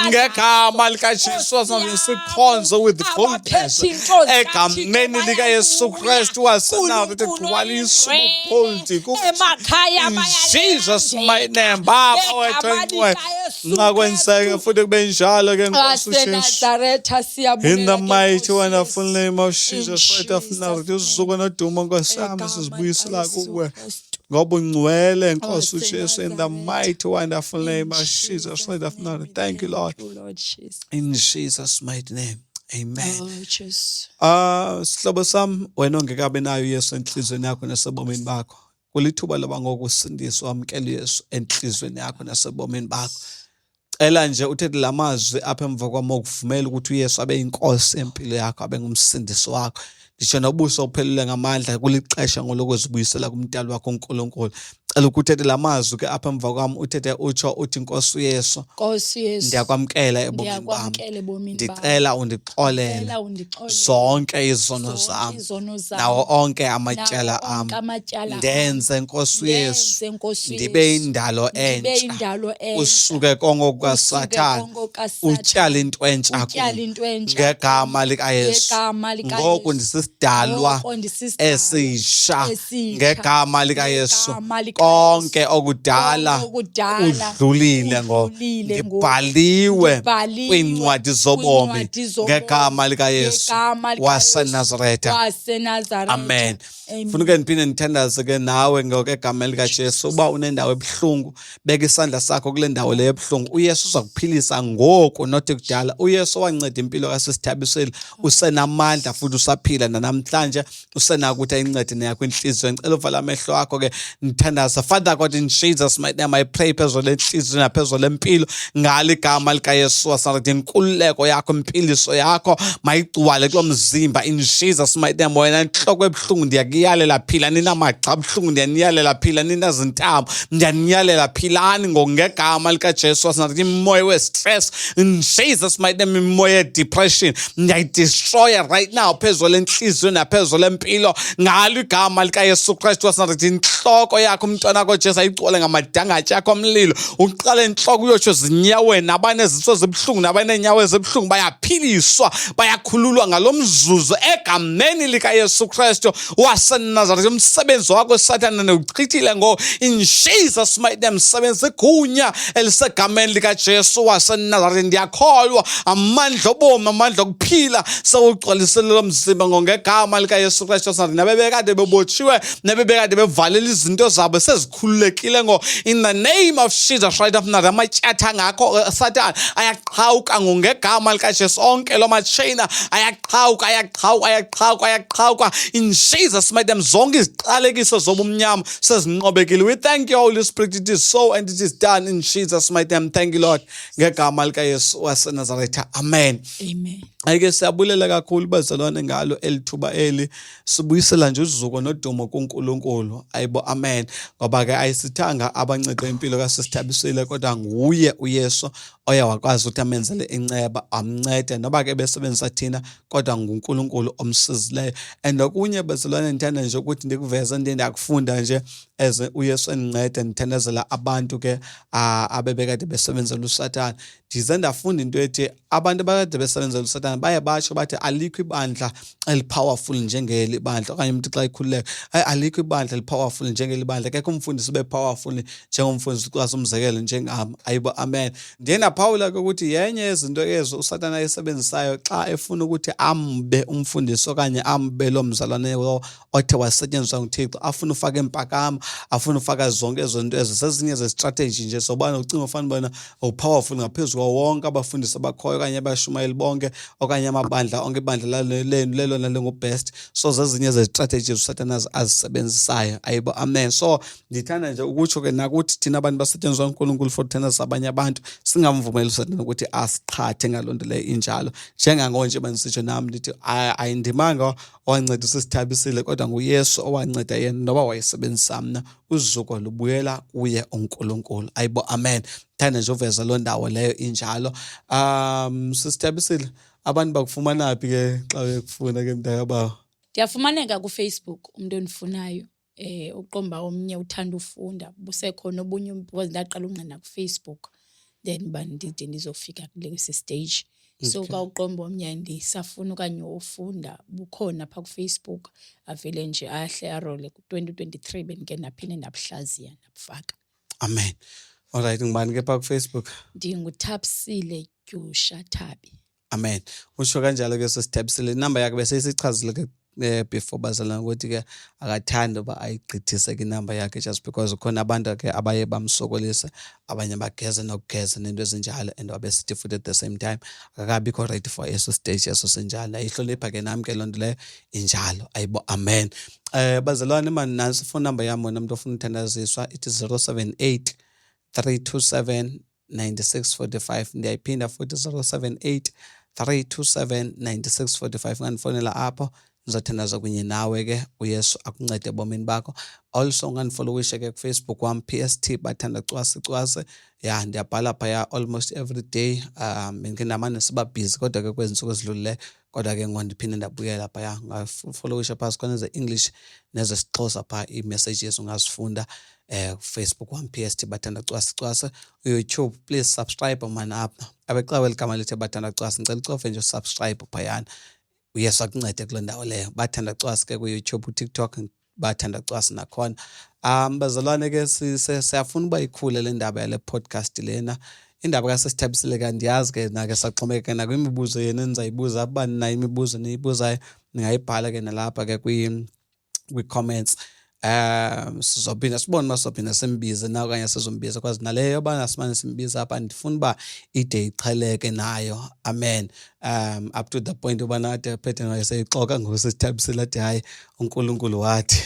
ngegama likaJesu waseNazaretha, sikhonze with boldness egameni likaYesu Kristu waseNazaretha. Gcwalisa ubupholdi in Jesus' mighty name. Baba wethu engcwele, nxa kwenzeke futhi kube njalo ke Nkosi Jesu. In the mighty wonderful name of Jesus Christ of Nazareth, uzuko nodumo Nkosi yami sizibuyisela kuwe ngoba ungcwele Nkosi uJesu. In the mighty wonderful name of Jesus Christ of Nazareth. Thank you, Lord. In Jesus' mighty name. Amen. Sihlobo sami, wena ongekabe nayo uYesu enhlizweni yakho nasebomini bakho, kulithuba loba ngokusindiswa wamkela uYesu enhlizweni yakho nasebomini bakho. Cela nje uthethe lamazwi apha emva kwami ukuvumela ukuthi uYesu abe inkosi empilo yakho, abe ngumsindisi wakho. Ngisho nobuso uphelele ngamandla kulixesha ngolokwezibuyisela kumdali wakho uNkulunkulu. cela ukuthethe la mazwi ke apha emva kwami uthethe utsho uthi Nkosi uYesu Nkosi Yesu, ndiyakwamkela ebomini bam, ndiyakwamkela ebomini bam. ndicela undixolele Ndicela undixolele zonke izono zonke zam izono zam, nawo onke amatyala nawo am, onke amatyala am. ndenze Nkosi uYesu Ndenze, Nkosi ndibe Yesu, indalo ndibe entsha, indalo entsha. usuke konke Usuke kukaSathane, konke kukaSathane, utyala into entsha utyala kum into entsha ngegama likaYesu. ngegama likaYesu. Ngoku ndisidalwa Ngoko ndisisidalwa esisha esitsha, ngegama likaYesu. ngegama likaYesu. Konke okudala Konke okudala udlulile ngoku, udlulile ngoku. ndibhaliwe Ndibhaliwe kwiincwadi zobomi kwiincwadi zobomi ngegama likaYesu ngegama likaYesu waseNazaretha. waseNazaretha. Amen. Amen. Funeka ndiphinde ndithandaze ke nawe ngegama likaJesu. Uba unendawo ebuhlungu, beka isandla sakho kule ndawo leyo ebuhlungu. UYesu uza kuphilisa ngoku, nothi kudala. UYesu owanceda impilo kaSisithabisile usenamandla futhi usaphila nanamhlanje, usenako ukuthi ayincede neyakho inhliziyo. Ngicela uvala amehlo akho ke ndithandaza. Father God, in Jesus mighty name, I pray phezulu lenhliziyo naphezulu lempilo ngalo igama likaYesu waseNazaretha. Inkululeko yakho, impiliso yakho mayigcwale kulo mzimba in Jesus mighty name. Wena inhloko ebuhlungu ndiyakuyalela phila, nina magxa abuhlungu ndiyaniyalela phila, nina zintambo ndiyaniyalela philani ngegama likaJesu waseNazaretha. Imoya we-stress in Jesus mighty name, imoya ye-depression ndiyayidestroya right now phezulu lenhliziyo naphezulu lempilo ngalo igama likaYesu Kristu waseNazaretha. Inhloko yakho umntwana wakho Jesu ayigcwale ngamadangatya akho omlilo, uqale inhloko uyotsho zinyaweni. Abaneziso zibuhlungu nabaneenyawo ezibuhlungu bayaphiliswa, bayakhululwa ngalo mzuzu egameni likaYesu Kristu waseNazaretha. Umsebenzi wakho Sathane ndiwuchithile ngoku in Jesus mighty name. Msebenzi igunya elisegameni likaJesu waseNazaretha. Ndiyakholwa amandla obomi, amandla okuphila sewugcwalisele lo mzimba ngegama likaYesu Kristu waseNazaretha. Nabebekade bebotshiwe, nabebekade bevalele izinto zabo sezikhululekile ngo in the name of Jesus right of now. Amatyatha ngakho Sathane ayaqhawuka ngegama likaJesu. Onke lo matsheyina ayaqhawuka, ayaqhawuka, ayaqhawuka, ayaqhawuka in Jesus mighty name. Zonke iziqalekiso zobumnyama sezinqobekile. We thank you Holy Spirit, it is so and it is done in Jesus mighty name. Thank you Lord ngegama likaYesu waseNazaretha. Amen. Amen. Ayike siyabulela kakhulu bazalwane ngalo elithuba eli, sibuyisela nje uzuko nodumo kuNkulunkulu. Ayibo, amen. Ngoba ke ayisithanga abanceda impilo kaSisithabisile, kodwa nguye uYesu oya wakwazi ukuthi amenzele inceba, amncede noba ke besebenzisa thina, kodwa nguNkulunkulu omsizileyo. And okunye bazalwane ndithanda nje ukuthi ndikuveze ndiyakufunda nje eze uYesu endincede ndithandazela abantu ke abebekade besebenzela uSathane. Ndize ndafunda into ethi abantu abakade besebenzela uSathane baye batsho bathi alikho ibandla elipowerful njengeli bandla, okanye umuntu xa ikhululeka alikho ibandla elipowerful njengeli bandla. Akekho umfundisi ube-powerful njengomfundisi xa umzekelo njengami. Ayibo, amen. Ndiye ndaphawula ke ukuthi yenye yezinto ezo uSathane ayisebenzisayo xa efuna ukuthi ambe umfundisi okanye ambe lo mzalwane othe wasetyenziswa nguThixo, afuna ufaka impakamo, afuna ufaka zonke ezo zinto ezo. Sezinye ze-strategy nje sobana ucinga ufana bona upowerful ngaphezu kwawo wonke abafundisi abakhoyo okanye abashumayeli bonke okanye amabandla onke, ibandla lelo nalengubest. So zezinye ze-strategies uSathane azisebenzisayo. Ayibo, amen. So ndithanda nje ukutsho ke nakuthi thina abantu basetyenziswa nguNkulunkulu for thina abanye abantu singamvumeli uSathane ukuthi asiqhathe ngaloo nto leyo injalo. Njengangonje bandisitsho nami ndithi ayindimanga owanceda uSisithabisile, kodwa nguYesu owanceda yena noba wayesebenzisa mna. Uzuko lubuyela kuye uNkulunkulu. Ayibo, amen. Thanda nje uveza loo ndawo leyo injalo. Sisithabisile, abantu bakufumana phi ke xa bekufuna ke mntakabawo? Ndiyafumaneka kuFacebook umuntu endifunayo. Uqomba omnye uthanda ufunda, busekhona obunye because ndaqala unqena kuFacebook, then bandide ndizofika kulesi stage. So ka uqomba omnye ndisafuna okanye ufunda bukhona pha kuFacebook, avele nje ahle arole ku-2023 benike naphinde ndabuhlaziya ndabufaka. Amen. Alright, ngibani ke pha kuFacebook? Ndinguthabisile Tyusha Thabi. Amen. Usho kanjalo ke Sisithabisile, inamba yakhe bese isichazile ke before bazalana ukuthi ke akathanda uba ayigqithise ke inamba yakhe just because khona abantu ke abaye bamsokolisa, abanye bageze nokugeza nento ezinjalo, and wabesithi futhi at the same time akakabikho ready for eso stage eso senjalo. Ayihlonipha ke nami ke loo nto leyo injalo. Ayibo, amen. Bazalwane mani, nansi phone number yami wena umuntu ofuna uthandaziswa, it is 078 327 9645. Ndiyayiphinda futhi 078 327 9645. Ngandifonela apho ngizothandaza kunye nawe ke uYesu akuncede ebomini bakho. Also ungandifollowishe ke kuFacebook wami PST Bathanda Cwasi. Ya ndiyabhala phaya almost every day. Nginamane siba busy kodwa ke kwezi nsuku ezidlulileyo kodwa ke ngondiphinde ndabuyela phaya ngafollowisha phasi khona ze-English nezesiXhosa pha ii-messages ungazifunda Facebook wami PST Bathanda Cwasi. YouTube please subscribe man apha abecawe ligama lethe Bathanda Cwasi ngicela ucofe nje usubscribe phayana. Uyesu akuncede kuloo ndawo leyo. Bathanda Cwasi ke kuYouTube, uTikTok Bathanda Cwasi nakhona. Bazalwane ke siyafuna uba ikhule le ndaba yale podcast lena. Indaba kaSisithabisile kandiyazi ke nake saxhomekeka nakwimibuzo yena enizayibuza. Abani nayo imibuzo niyibuzayo ningayibhala ke nalapha ke kwi-comments. Sizophinda sibone uma sizophinda simbize na okanye sizombiza kwazi naleyo bana simane simbiza apha ndifuna uba ide iqheleke nayo. Amen. Up to the point uba nathi phethe wayeseyixoka ngosithembisile athi hayi uNkulunkulu wathi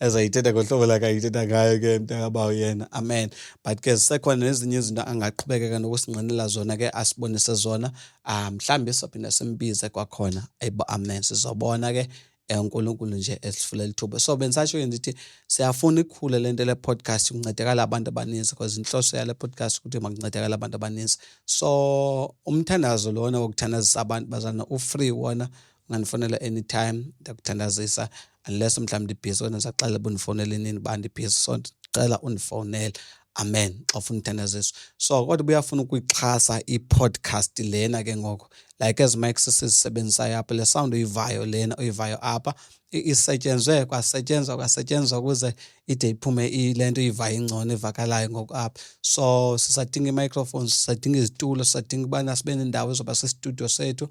ezayithetha ngohlobo lakhe ayithetha ngayo ke mntakabawo yena. Amen. But ke zisekhona nezinye izinto angaqhubekeka nokusinqinela zona ke asibonise zona. Mhlawumbi sizophinda simbize kwakhona. Amen. Sizobona ke uNkulunkulu nje esifulela ithuba. So bensasho ke ndithi siyafuna ikhule lento le podcast kuncedakala abantu abaninzi because inhloso yale podcast ukuthi makuncedakala abantu abaninzi. So umthandazo lona wokuthandazisa abantu bazana u-free wona unganifonela anytime ndakuthandazisa unless mhlawumbe ndibhizi kodwa ndisaxela bundifonele nini bandibhizi so ndicela undifonele. Amen. Xa ufuna uthandaziso. So kodwa buyafuna ukuyixhasa i-podcast lena ke ngoko like ezi mics sizisebenzisayo apha le sound uyivayo apha isetyenzwe kwasetyenzwa ukuze ide iphume lento uyivayo ingcono evakalayo ngoku apha. So sisadinga i-microphones, sisadinga izitulo, sisadinga ubana sibe nendawo ezoba sestudio sethu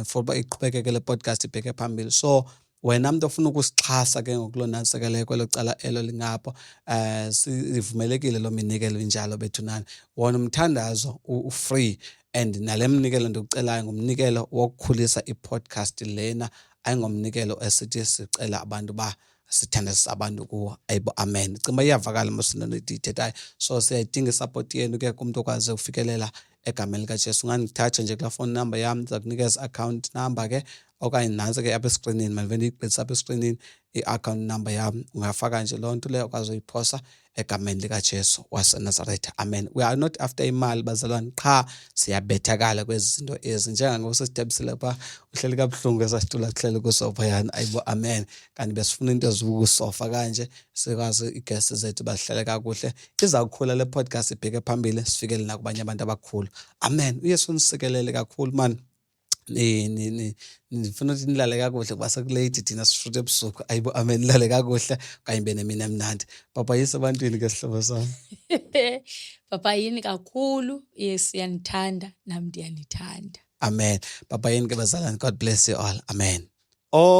for uba iqhubekeke le podcast ibheke phambili. So wena mntu ofuna ukusixhasa ke ngokuloo nantsikeleko kwelo cala elo lingapho sivumelekile loo minikelo injalo bethu nani. Wona umthandazo u-free and nale mnikelo ndikucelayo ngumnikelo wokukhulisa i-podcast lena ayingomnikelo esithi sicela abantu ba sithandazisa abantu kuwo. Amen. Ngicimba uba iyavakala mosindona ithethayo. So siyayidinga isupport yenu ke kumuntu okwazi ukufikelela egameni likaJesu. Ungandithatha nje kulaa phone number yami ndizakunikeza account number ke okanye nansi ke apha escreenini malivele ndiyigqithisa apha escreenini i-account number yami. Ungafaka nje loo nto leyo ukwazi uyiphosa egameni likaJesu waseNazaretha. Amen. We are not after imali bazalwane qha siyabethakala kwezi zinto ezi njengangosithembisile pha uhleli kabuhlungu esasitula kuhleli kusophayana. Amen. Kanti besifuna into ezibukusofa kanje sikwazi i-guests zethu bahlele kakuhle. Izawukhula le podcast ibheke phambili sifikele nakubanye abantu abakhulu. Amen. uYesu unisikelele kakhulu man. Nifuna ukuthi nilale kakuhle kuba sekulate thina sifuthe ebusuku. Amen. Nilale kakuhle kanye nibe nemini emnandi. Papa yise ebantwini ke sihlobo sami. Papa yini kakhulu. Yesu uyanithanda nami ndiyanithanda. Amen. Papa yini ke bazalwane. God bless you all. Amen.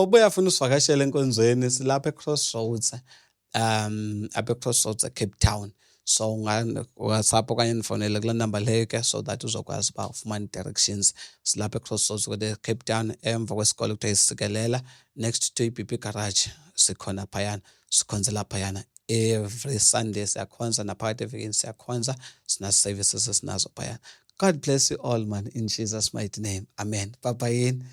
Buyafuna usivakashela enkonzweni silapha eCrossroads. Apha eCrossroads eCape Town. So WhatsApp okanye nifonele kula number leyo ke so that uzokwazi uba ufumane directions. Silapha eCrossroads kule Cape Town emva kwesikole kuthiwa isikelela next to iBP garage sikhona phayana sikhonzela phayana every Sunday siyakhonza naphakathi evekini siyakhonza sina-services esinazo phayana. God bless you all man in Jesus mighty name. Amen. Papa yini.